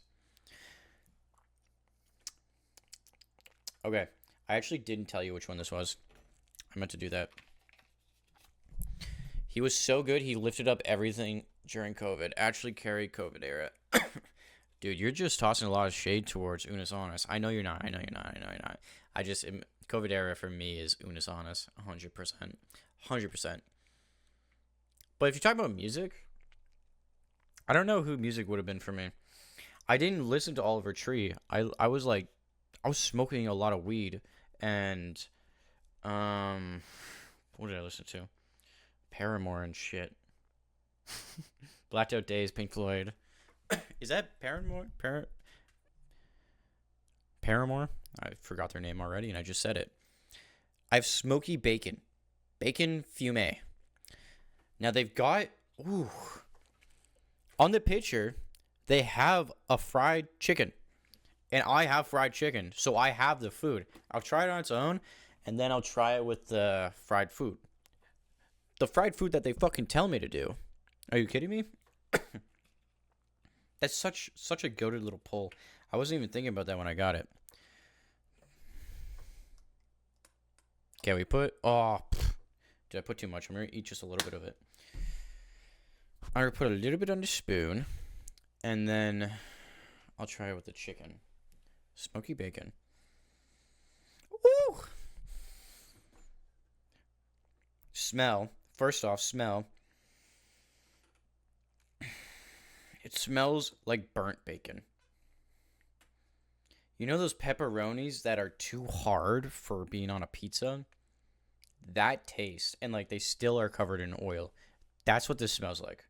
S1: Okay, I actually didn't tell you which one this was. I meant to do that. He was so good, he lifted up everything during COVID. Actually carried COVID era. Dude, you're just tossing a lot of shade towards Unis Honest. I know you're not. I just, COVID era for me is Unis Honest. 100%. 100%. But if you're talking about music, I don't know who music would have been for me. I didn't listen to Oliver Tree. I was smoking a lot of weed, and what did I listen to? Paramore and shit. Blacked Out Days, Pink Floyd. Is that Paramore? Paramore? I forgot their name already, and I just said it. I have Smoky Bacon. Bacon Fume. Now they've got... Ooh. On the picture, they have a fried chicken. And I have fried chicken, so I have the food. I'll try it on its own, and then I'll try it with the fried food. The fried food that they fucking tell me to do. Are you kidding me? That's such a goated little pull. I wasn't even thinking about that when I got it. Okay, we put... Oh, did I put too much? I'm going to eat just a little bit of it. I'm going to put a little bit on the spoon. And then I'll try it with the chicken. Smoky bacon. Woo! Smell. First off, smell. It smells like burnt bacon. You know those pepperonis that are too hard for being on a pizza? That taste. And like they still are covered in oil. That's what this smells like.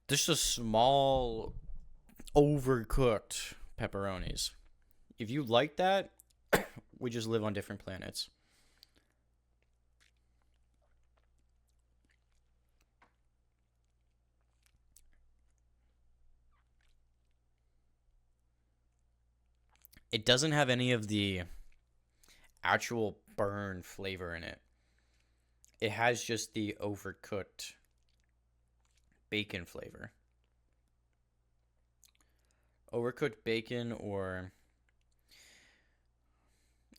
S1: Just a small, overcooked pepperonis. If you like that, we just live on different planets. It doesn't have any of the actual burn flavor in it. It has just the overcooked bacon flavor. Overcooked bacon or...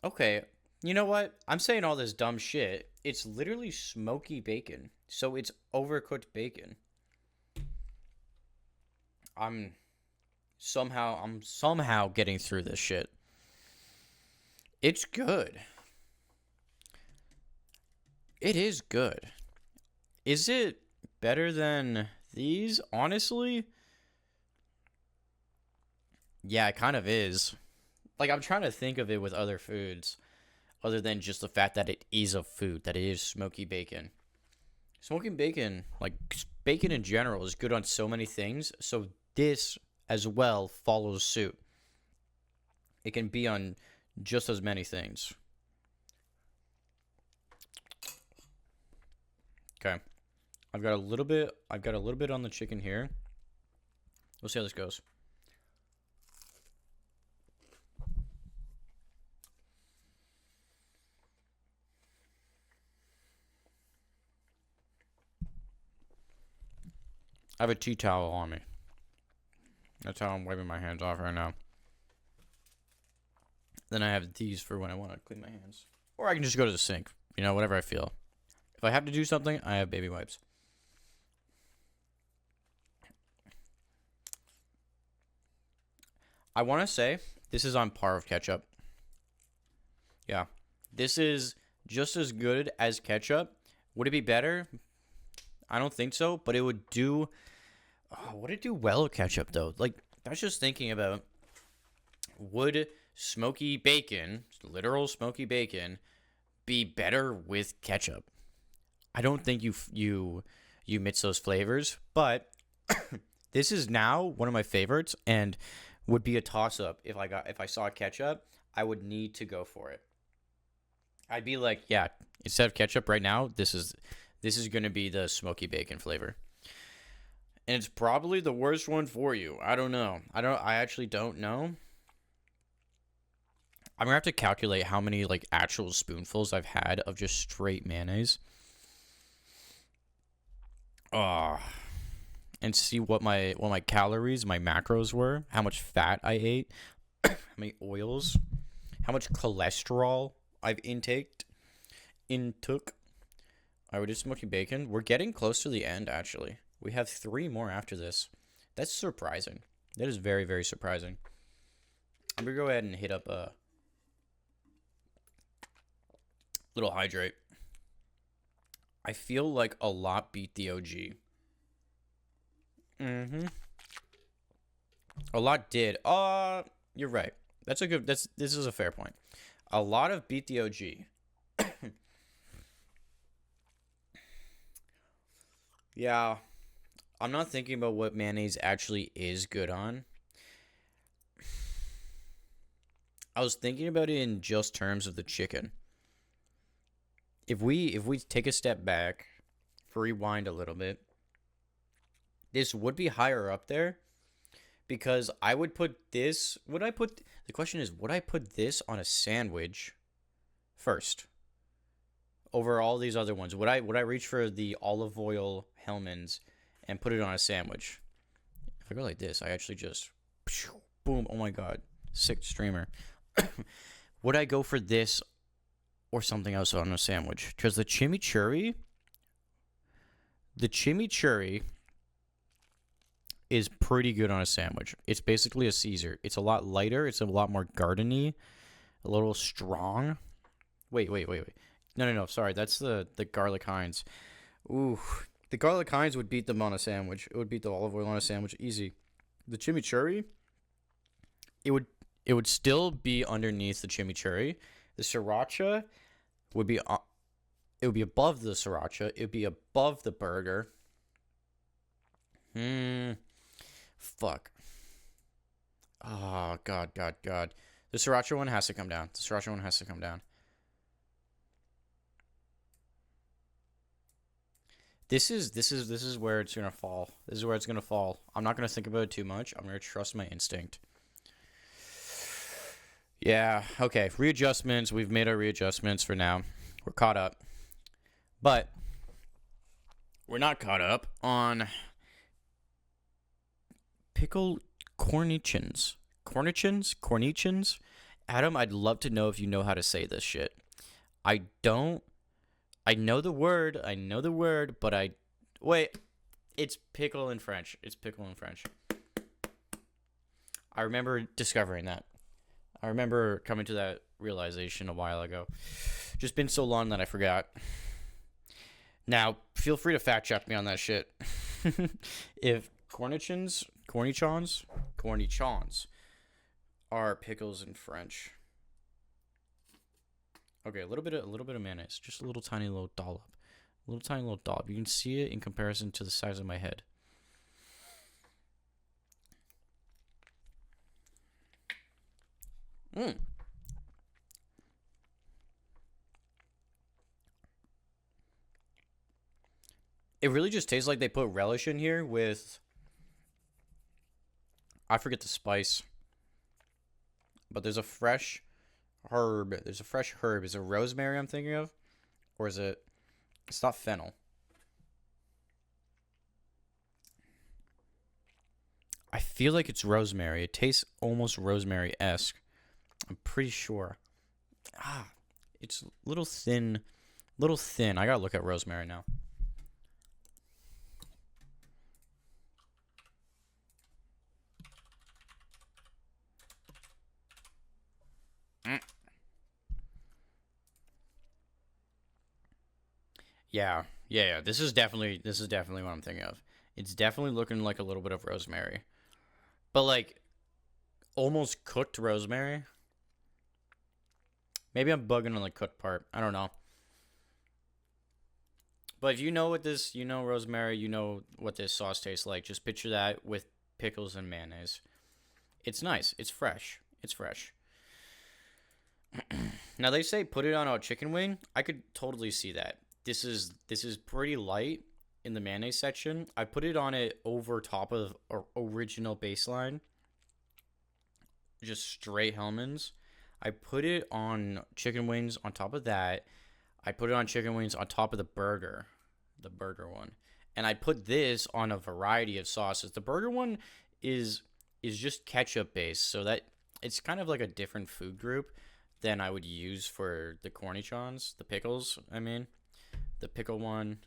S1: Okay, you know what? I'm saying all this dumb shit. It's literally smoky bacon. So it's overcooked bacon. I'm somehow getting through this shit. It's good. It is good. Is it better than these? Honestly? Yeah, it kind of is. Like, I'm trying to think of it with other foods. Other than just the fact that it is a food. That it is smoky bacon. Smoking bacon, like bacon in general, is good on so many things. So this as well follows suit. It can be on just as many things. Okay. I've got a little bit on the chicken here. We'll see how this goes. I have a tea towel on me. That's how I'm wiping my hands off right now. Then I have these for when I want to clean my hands. Or I can just go to the sink. You know, whatever I feel. If I have to do something, I have baby wipes. I want to say this is on par with ketchup. Yeah. This is just as good as ketchup. Would it be better? I don't think so, but it would do... Oh, would it do well with ketchup, though? Like, I was just thinking about... Would smoky bacon, literal smoky bacon, be better with ketchup? I don't think you mix those flavors, but this is now one of my favorites and would be a toss-up. If I saw ketchup, I would need to go for it. I'd be like, yeah, instead of ketchup right now, this is going to be the smoky bacon flavor. And it's probably the worst one for you. I don't know. I actually don't know. I'm going to have to calculate how many like actual spoonfuls I've had of just straight mayonnaise. And see what my calories, my macros were, how much fat I ate, how many oils, how much cholesterol I've intook. I would do smoky bacon. We're getting close to the end, actually. We have 3 more after this. That's surprising. That is very, very surprising. I'm going to go ahead and hit up a little hydrate. I feel like a lot beat the OG. A lot did. You're right. This is a fair point. A lot of beat the OG. Yeah. I'm not thinking about what mayonnaise actually is good on. I was thinking about it in just terms of the chicken. If we take a step back, rewind a little bit, this would be higher up there because I would put this, the question is, would I put this on a sandwich first over all these other ones? Would I reach for the olive oil Hellmann's and put it on a sandwich? If I go like this, I actually just, boom, oh my God, sick streamer. Would I go for this or something else on a sandwich? Because the chimichurri is pretty good on a sandwich. It's basically a Caesar. It's a lot lighter. It's a lot more gardeny, a little strong. Wait. No. Sorry, that's the garlic HEINZ. Ooh, the garlic HEINZ would beat them on a sandwich. It would beat the olive oil on a sandwich easy. The chimichurri, it would still be underneath the chimichurri. The sriracha would be above the sriracha. It would be above the burger. Fuck. Oh, God. The sriracha one has to come down. This is where it's gonna fall. I'm not gonna think about it too much. I'm gonna trust my instinct. Yeah, okay. Readjustments. We've made our readjustments for now. We're caught up. But we're not caught up on pickle cornichons. Cornichons? Adam, I'd love to know if you know how to say this shit. I don't. I know the word, but wait. It's pickle in French. I remember discovering that. I remember coming to that realization a while ago. Just been so long that I forgot. Now, feel free to fact check me on that shit. If cornichons are pickles in French. Okay, a little bit of mayonnaise, just a little tiny little dollop. Little tiny little dollop. You can see it in comparison to the size of my head. Mmm. It really just tastes like they put relish in here with, I forget the spice, but there's a fresh herb. There's a fresh herb. Is it rosemary I'm thinking of? Or is it, it's not fennel. I feel like it's rosemary. It tastes almost rosemary-esque. I'm pretty sure. It's a little thin. Little thin. I gotta look at rosemary now. Yeah. This is definitely what I'm thinking of. It's definitely looking like a little bit of rosemary. But like almost cooked rosemary. Maybe I'm bugging on the cooked part. I don't know. But if you know what this, you know rosemary, you know what this sauce tastes like. Just picture that with pickles and mayonnaise. It's nice. It's fresh. It's fresh. Now they say put it on a chicken wing. I could totally see that. This is pretty light in the mayonnaise section. I put it on it over top of original baseline. Just straight Hellmann's. I put it on chicken wings on top of that. I put it on chicken wings on top of the burger one. And I put this on a variety of sauces. The burger one is just ketchup based, so that it's kind of like a different food group than I would use for the Cornichons, the pickles, I mean. The pickle one.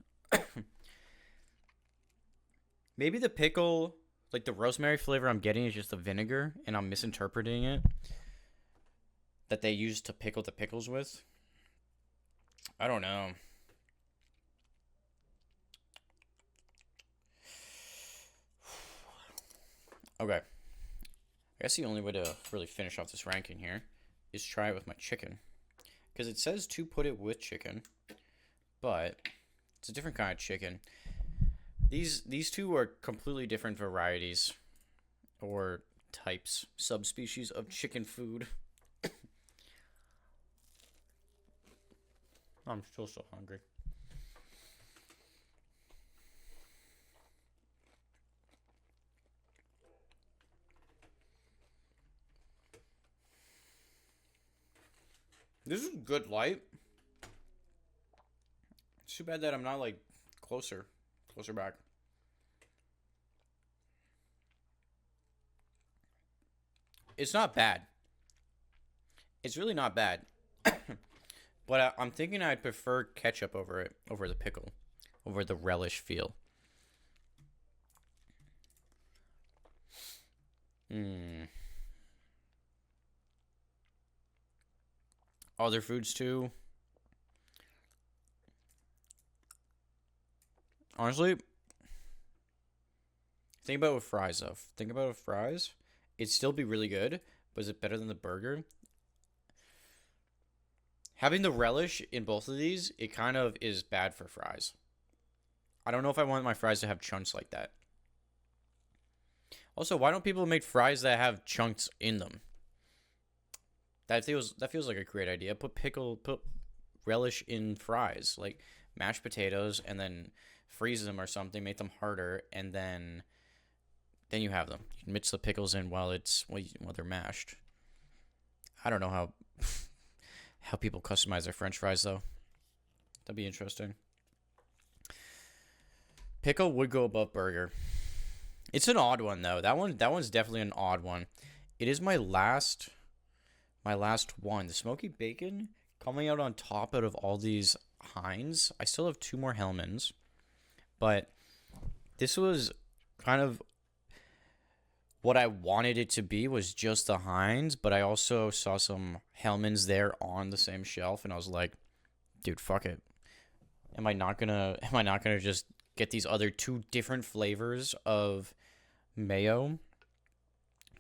S1: Maybe the pickle, like the rosemary flavor I'm getting is just the vinegar, and I'm misinterpreting it. That they use to pickle the pickles with. I don't know. Okay. I guess the only way to really finish off this ranking here is try it with my chicken. Because it says to put it with chicken, but it's a different kind of chicken. These two are completely different varieties or types, subspecies of chicken food. I'm still so hungry. This is good light. It's too bad that I'm not like closer back. It's not bad. It's really not bad. But I'm thinking I'd prefer ketchup over it, over the pickle, over the relish feel. Other foods too. Honestly, think about it with fries though. Think about it with fries. It'd still be really good, but is it better than the burger? Having the relish in both of these, it kind of is bad for fries. I don't know if I want my fries to have chunks like that. Also, why don't people make fries that have chunks in them? That feels like a great idea. Put relish in fries, like mashed potatoes, and then freeze them or something, make them harder, and then you have them. You can mix the pickles in while they're mashed. I don't know how people customize their French fries though. That'd be interesting. Pickle would go above burger. It's an odd one though. That one's definitely an odd one. It is my last one. The smoky bacon coming out on top out of all these HEINZ. I still have 2 more Hellmann's, but this was kind of what I wanted it to be, was just the HEINZ, but I also saw some Hellmann's there on the same shelf, and I was like, dude, fuck it. Am I not gonna just get these other 2 different flavors of mayo?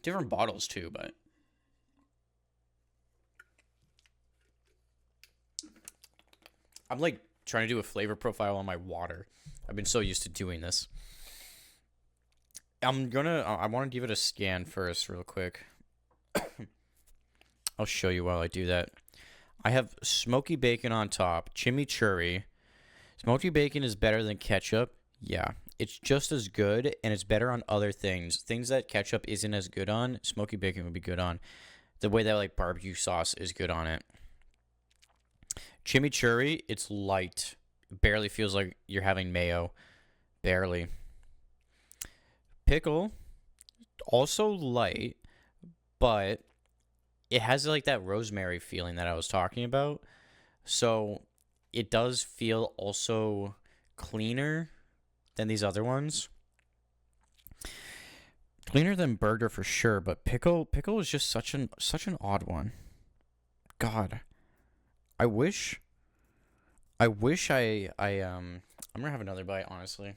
S1: Different bottles too, but I'm like trying to do a flavor profile on my water. I've been so used to doing this. I want to give it a scan first real quick. I'll show you while I do that. I have smoky bacon on top, chimichurri. Smoky bacon is better than ketchup. Yeah, it's just as good, and it's better on other things. Things that ketchup isn't as good on, smoky bacon would be good on. The way that like barbecue sauce is good on it. Chimichurri, it's light. Barely feels like you're having mayo. Barely. Pickle, also light, but it has like that rosemary feeling that I was talking about. So it does feel also cleaner than these other ones. Cleaner than burger for sure, but pickle is just such an odd one. God. I wish I'm gonna have another bite, honestly.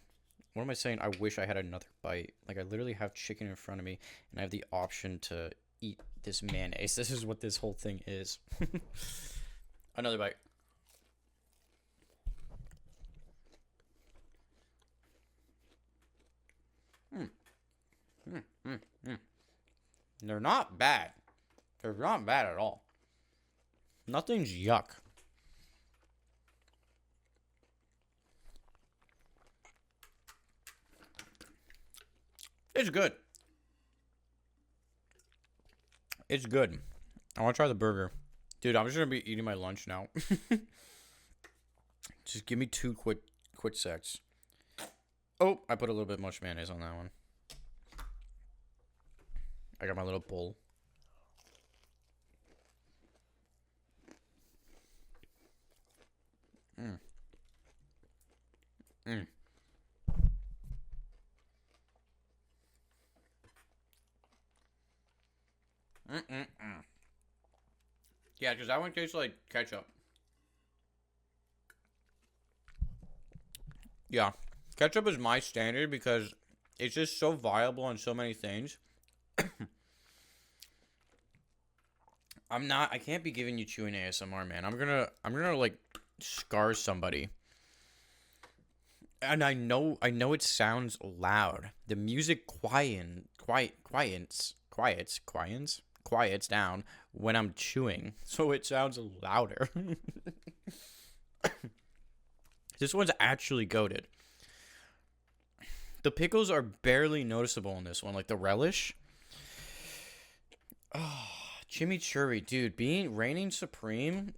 S1: What am I saying? I wish I had another bite. Like, I literally have chicken in front of me, and I have the option to eat this mayonnaise. This is what this whole thing is. Another bite. They're not bad. They're not bad at all. Nothing's yuck. It's good. It's good. I want to try the burger. Dude, I'm just going to be eating my lunch now. Just give me 2 quick secs. Oh, I put a little bit much mayonnaise on that one. I got my little bowl. Yeah, because that one tastes like ketchup. Yeah. Ketchup is my standard because it's just so viable on so many things. I can't be giving you chewing ASMR, man. I'm gonna like scar somebody. And I know it sounds loud. The music quiets down when I'm chewing, so it sounds louder. This one's actually goated. The pickles are barely noticeable in this one, like the relish. Oh, chimichurri, dude, reigning supreme,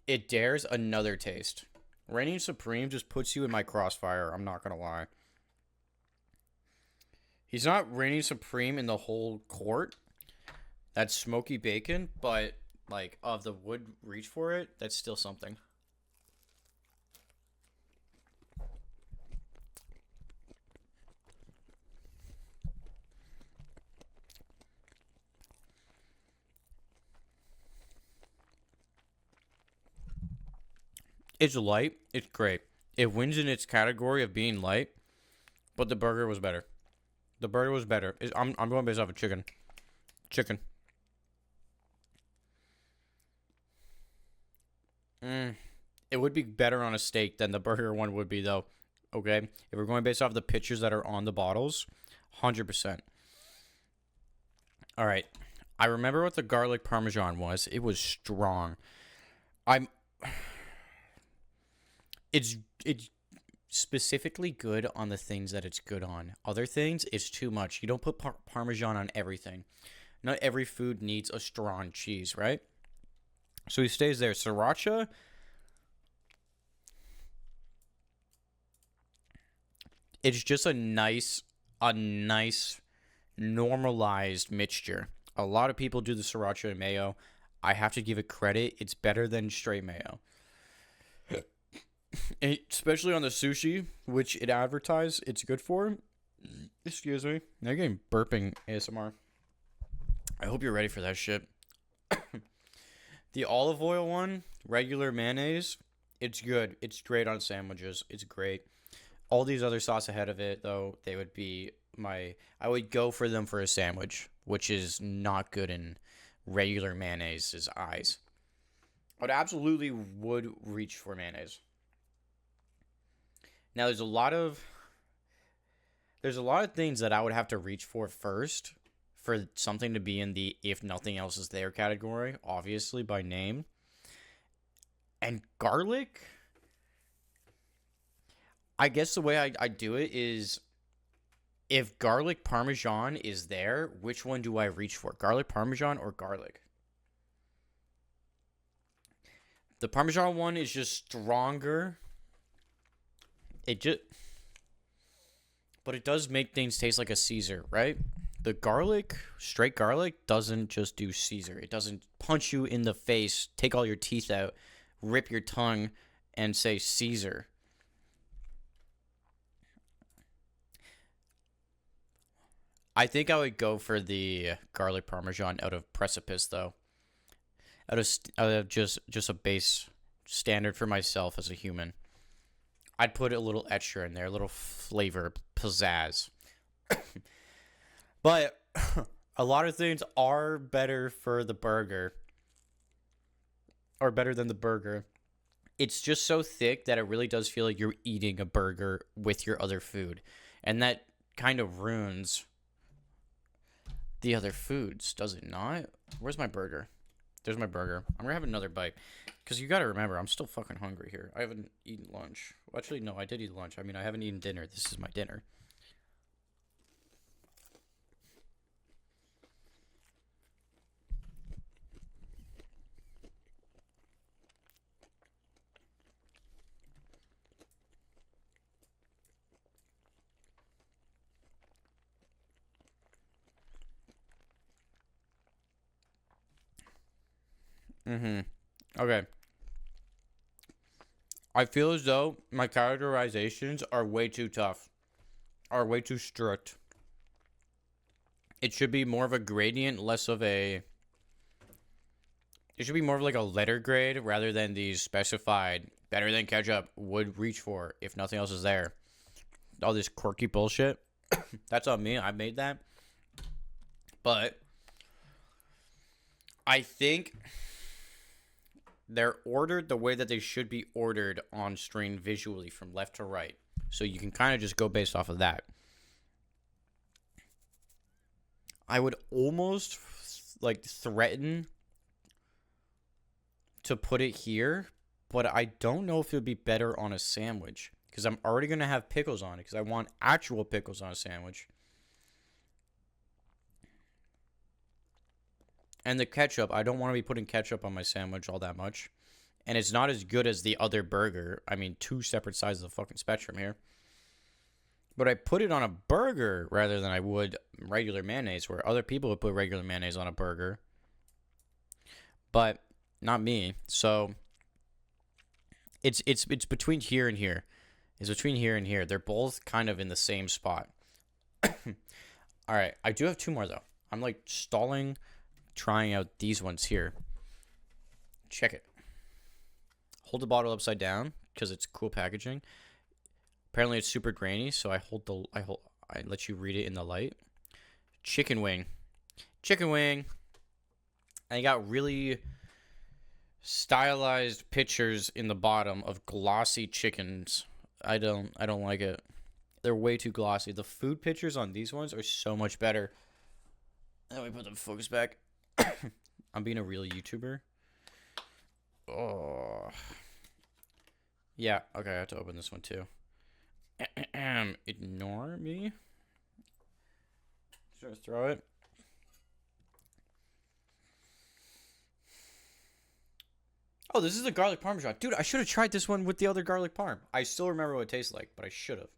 S1: it dares another taste. Reigning supreme just puts you in my crossfire, I'm not gonna lie. He's not reigning supreme in the whole court. That's smoky bacon, but like of the would reach for it, that's still something. It's light. It's great. It wins in its category of being light, but the burger was better. The burger was better. I'm going based off of chicken. Chicken. It would be better on a steak than the burger one would be, though. Okay? If we're going based off the pictures that are on the bottles, 100%. All right. I remember what the garlic parmesan was. It was strong. It's specifically good on the things that it's good on. Other things, it's too much. You don't put Parmesan on everything. Not every food needs a strong cheese, right? So he stays there. Sriracha, it's just a nice normalized mixture. A lot of people do the Sriracha and mayo. I have to give it credit. It's better than straight mayo. Especially on the sushi, which it advertised it's good for. Excuse me. Now you're getting burping ASMR. I hope you're ready for that shit. The olive oil one, regular mayonnaise, it's good. It's great on sandwiches. It's great. All these other sauce ahead of it, though, they would be I would go for them for a sandwich, which is not good in regular mayonnaise's eyes. I would absolutely reach for mayonnaise. Now there's a lot of things that I would have to reach for first for something to be in the if nothing else is there category, obviously by name. And garlic, I guess the way I do it is if garlic parmesan is there, which one do I reach for? Garlic parmesan or garlic? The parmesan one is just stronger. But it does make things taste like a Caesar, right? The garlic, straight garlic, doesn't just do Caesar. It doesn't punch you in the face, take all your teeth out, rip your tongue, and say Caesar. I think I would go for the garlic parmesan out of Precipice, though. Out of just a base standard for myself as a human. I'd put a little extra in there, a little flavor, pizzazz. But a lot of things are better for the burger. Or better than the burger. It's just so thick that it really does feel like you're eating a burger with your other food. And that kind of ruins the other foods, does it not? Where's my burger? There's my burger. I'm going to have another bite. Because you got to remember, I'm still fucking hungry here. I haven't eaten lunch. Well, actually, no, I did eat lunch. I mean, I haven't eaten dinner. This is my dinner. Okay. I feel as though my characterizations are way too tough. Are way too strict. It should be more of a gradient, less of a... It should be more of like a letter grade rather than these specified better than ketchup would reach for if nothing else is there. All this quirky bullshit. That's on me. I made that. But I think they're ordered the way that they should be ordered on screen visually from left to right. So you can kind of just go based off of that. I would almost like threaten to put it here, but I don't know if it would be better on a sandwich because I'm already going to have pickles on it because I want actual pickles on a sandwich. And the ketchup, I don't want to be putting ketchup on my sandwich all that much. And it's not as good as the other burger. I mean, two separate sides of the fucking spectrum here. But I put it on a burger rather than I would regular mayonnaise, where other people would put regular mayonnaise on a burger. But not me. So it's between here and here. It's between here and here. They're both kind of in the same spot. All right, I do have two more though. I'm like stalling, trying out these ones here. Check it. Hold the bottle upside down because it's cool packaging. Apparently it's super grainy, so I let you read it in the light. Chicken wing. Chicken wing. And you got really stylized pictures in the bottom of glossy chickens. I don't like it. They're way too glossy. The food pictures on these ones are so much better. Let me put the focus back. I'm being a real YouTuber. Oh. Yeah, okay, I have to open this one too. Ignore me. Just throw it. Oh, this is the garlic parmesan. Dude, I should have tried this one with the other garlic parm. I still remember what it tastes like, but I should have.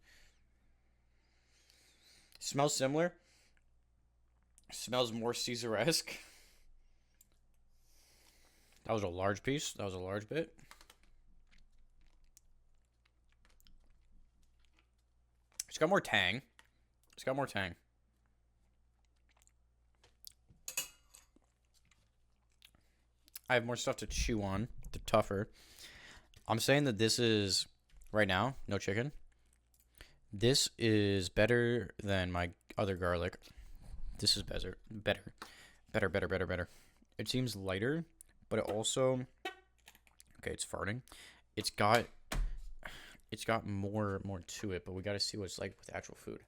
S1: Smells similar. Smells more Caesar-esque. That was a large piece. That was a large bit. It's got more tang. It's got more tang. I have more stuff to chew on. They're tougher. I'm saying that this is, right now, no chicken. This is better than my other garlic. This is better. Better. It seems lighter, but it also... Okay, it's farting. It's got it's got more to it, but we got to see what it's like with actual food.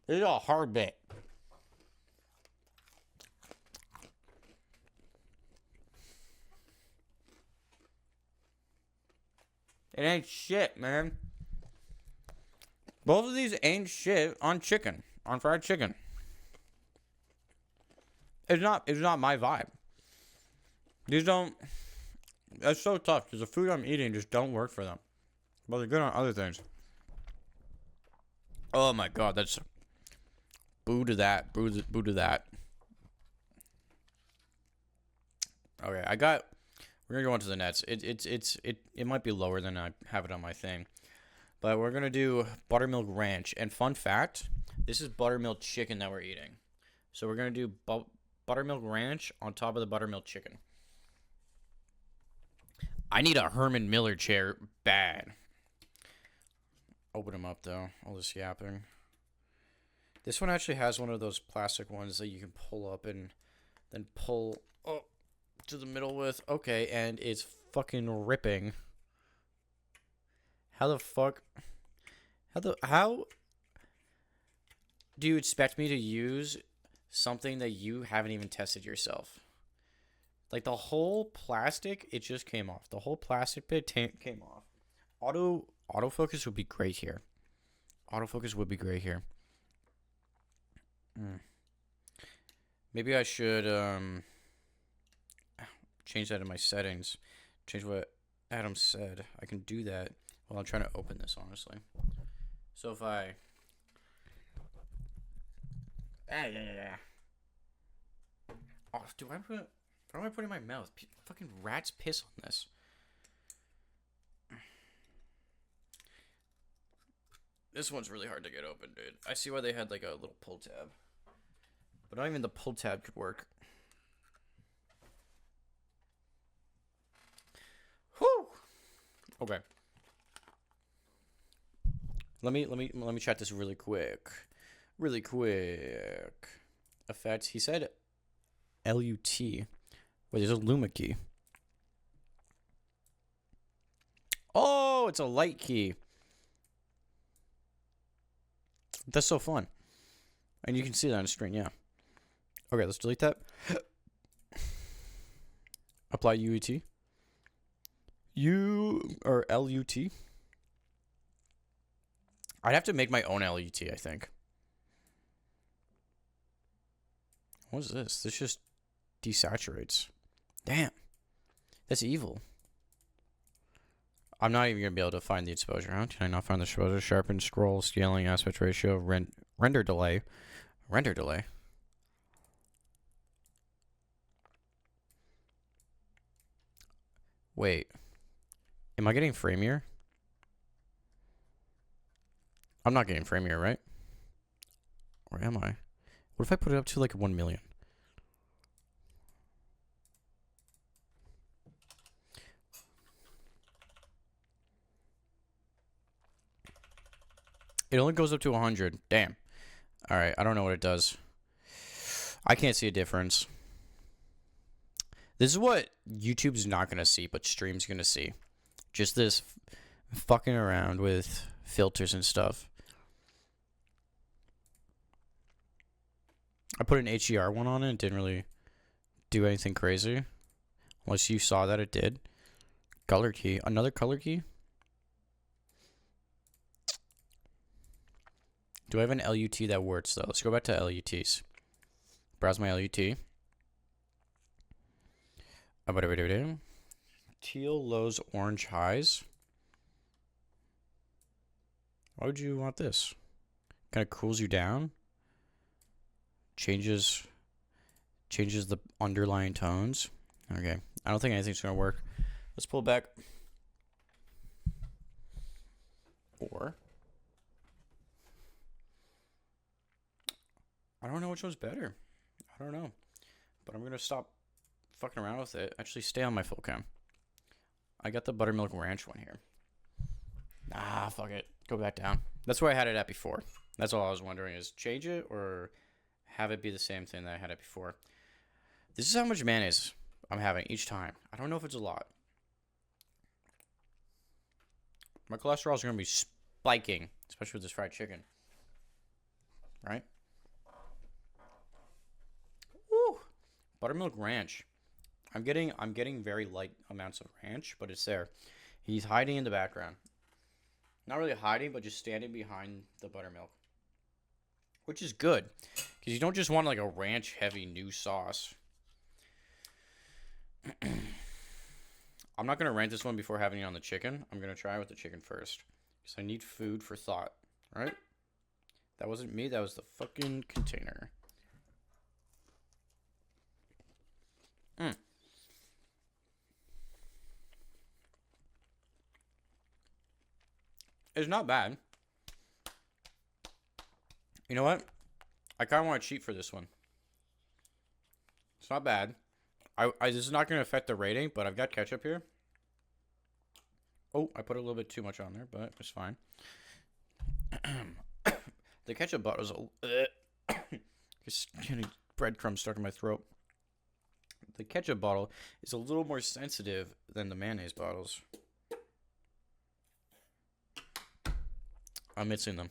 S1: This is a hard bit. It ain't shit, man. Both of these ain't shit on chicken, on fried chicken. It's not my vibe. These don't. That's so tough because the food I'm eating just don't work for them, but they're good on other things. Oh my god, that's boo to that, boo to that. Okay, we're gonna go on to the nets. It might be lower than I have it on my thing, but we're gonna do buttermilk ranch. And fun fact, this is buttermilk chicken that we're eating. So we're gonna do buttermilk ranch on top of the buttermilk chicken. I need a Herman Miller chair bad. Open them up though. All this yapping. This one actually has one of those plastic ones that you can pull up and then pull up to the middle with. Okay, and it's fucking ripping. How the fuck? How do you expect me to use something that you haven't even tested yourself? Like the whole plastic, it just came off. The whole plastic bit came off. Autofocus would be great here. Autofocus would be great here. Maybe I should change that in my settings. Change what Adam said. I can do that while I'm trying to open this, honestly. So if I... Oh, do I put... What am I putting in my mouth? Fucking rats piss on this. This one's really hard to get open, dude. I see why they had like a little pull tab. But not even the pull tab could work. Whew! Okay. Let me chat this really quick. Really quick. Effects. He said LUT. Wait, there's a Luma key. Oh, it's a light key. That's so fun. And you can see that on the screen, yeah. Okay, let's delete that. Apply UET. Or LUT. I'd have to make my own LUT, I think. What is this? This just desaturates. Damn. That's evil. I'm not even going to be able to find the exposure. How can I not find the exposure? Sharpen, scroll, scaling, aspect ratio, render delay. Render delay. Wait. Am I getting framier? I'm not getting framier, right? Or am I? What if I put it up to like 1 million? It only goes up to 100. Damn. Alright, I don't know what it does. I can't see a difference. This is what YouTube's not going to see, but stream's going to see. Just this fucking around with filters and stuff. I put an HER one on it. It didn't really do anything crazy. Unless you saw that it did. Color key. Another color key? Do I have an LUT that works, though? Let's go back to LUTs. Browse my LUT. Teal, lows, orange, highs. Why would you want this? Kind of cools you down. Changes the underlying tones. Okay. I don't think anything's going to work. Let's pull it back. Or... I don't know which one's better. I don't know. But I'm going to stop fucking around with it. Actually, stay on my full cam. I got the buttermilk ranch one here. Nah, fuck it. Go back down. That's where I had it at before. That's all I was wondering is change it or have it be the same thing that I had it before. This is how much mayonnaise I'm having each time. I don't know if it's a lot. My cholesterol is going to be spiking, especially with this fried chicken. Right? Woo! Buttermilk ranch. I'm getting very light amounts of ranch, but it's there. He's hiding in the background. Not really hiding, but just standing behind the buttermilk. Which is good. Because you don't just want like a ranch heavy new sauce. I'm not going to rank this one before having it on the chicken. I'm going to try it with the chicken first. Because I need food for thought. Right? That wasn't me. That was the fucking container. It's not bad. You know what? I kind of want to cheat for this one. It's not bad. This is not going to affect the rating, but I've got ketchup here. Oh, I put a little bit too much on there, but it's fine. The ketchup bottle is just getting breadcrumbs stuck in my throat. The ketchup bottle is a little more sensitive than the mayonnaise bottles. I'm mixing them.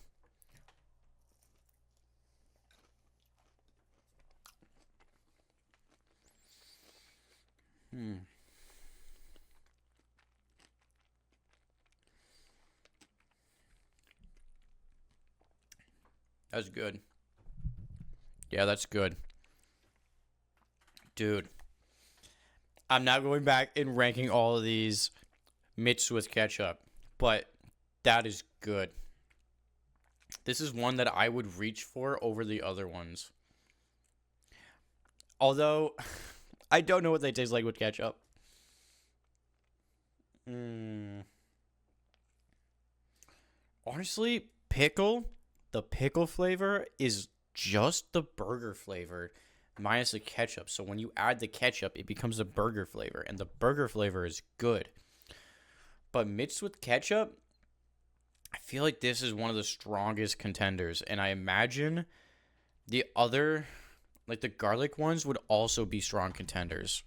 S1: That's good. Yeah, that's good. Dude. I'm not going back and ranking all of these mixed with ketchup, but that is good. This is one that I would reach for over the other ones. Although, I don't know what they taste like with ketchup. Honestly, pickle, the pickle flavor is just the burger flavor minus the ketchup. So when you add the ketchup, it becomes a burger flavor, and the burger flavor is good. But mixed with ketchup, I feel like this is one of the strongest contenders, and I imagine the other, like the garlic ones, would also be strong contenders.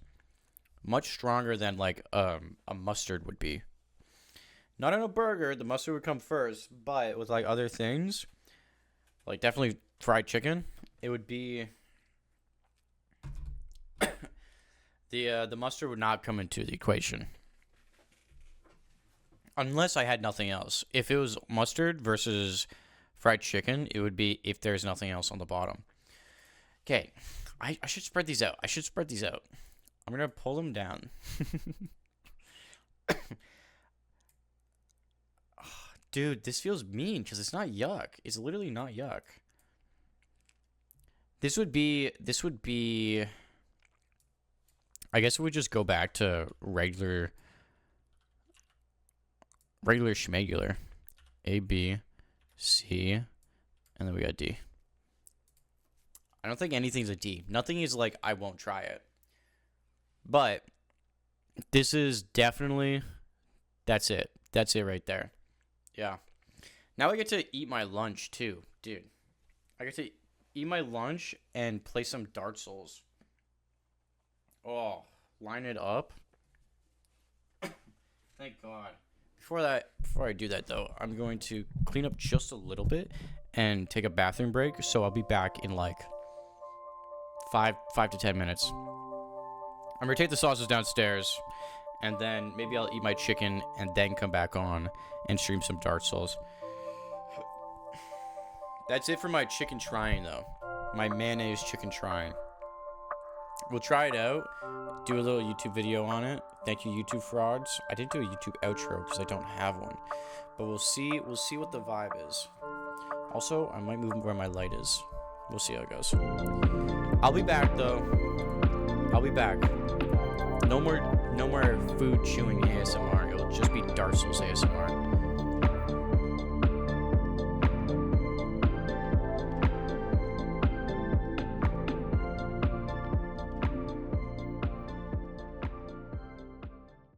S1: Much stronger than like a mustard would be. Not in a burger, the mustard would come first, but with like other things, like definitely fried chicken, it would be the mustard would not come into the equation. Unless I had nothing else. If it was mustard versus fried chicken, it would be if there's nothing else on the bottom. Okay, I should spread these out. I'm going to pull them down. Dude, this feels mean because it's not yuck. It's literally not yuck. This would be, I guess we just go back to regular schmegular. A, B, C, and then we got D. I don't think anything's a D. Nothing is like, I won't try it. But this is definitely, that's it. That's it right there. Yeah. Now I get to eat my lunch too, dude. I get to eat my lunch and play some Dark Souls. Oh, line it up. Thank God. Before I do that though, I'm going to clean up just a little bit and take a bathroom break. So I'll be back in like 5 to 10 minutes. I'm gonna take the sauces downstairs, and then maybe I'll eat my chicken and then come back on and stream some Dark Souls. That's it for my chicken trying though. My mayonnaise chicken trying. We'll try it out, do a little YouTube video on it. Thank you, YouTube frauds. I didn't do a YouTube outro because I don't have one, but we'll see what the vibe is. Also, I might move where my light is. We'll see how it goes. I'll be back though. I'll be back. No more food chewing ASMR. It'll just be Dark Souls ASMR.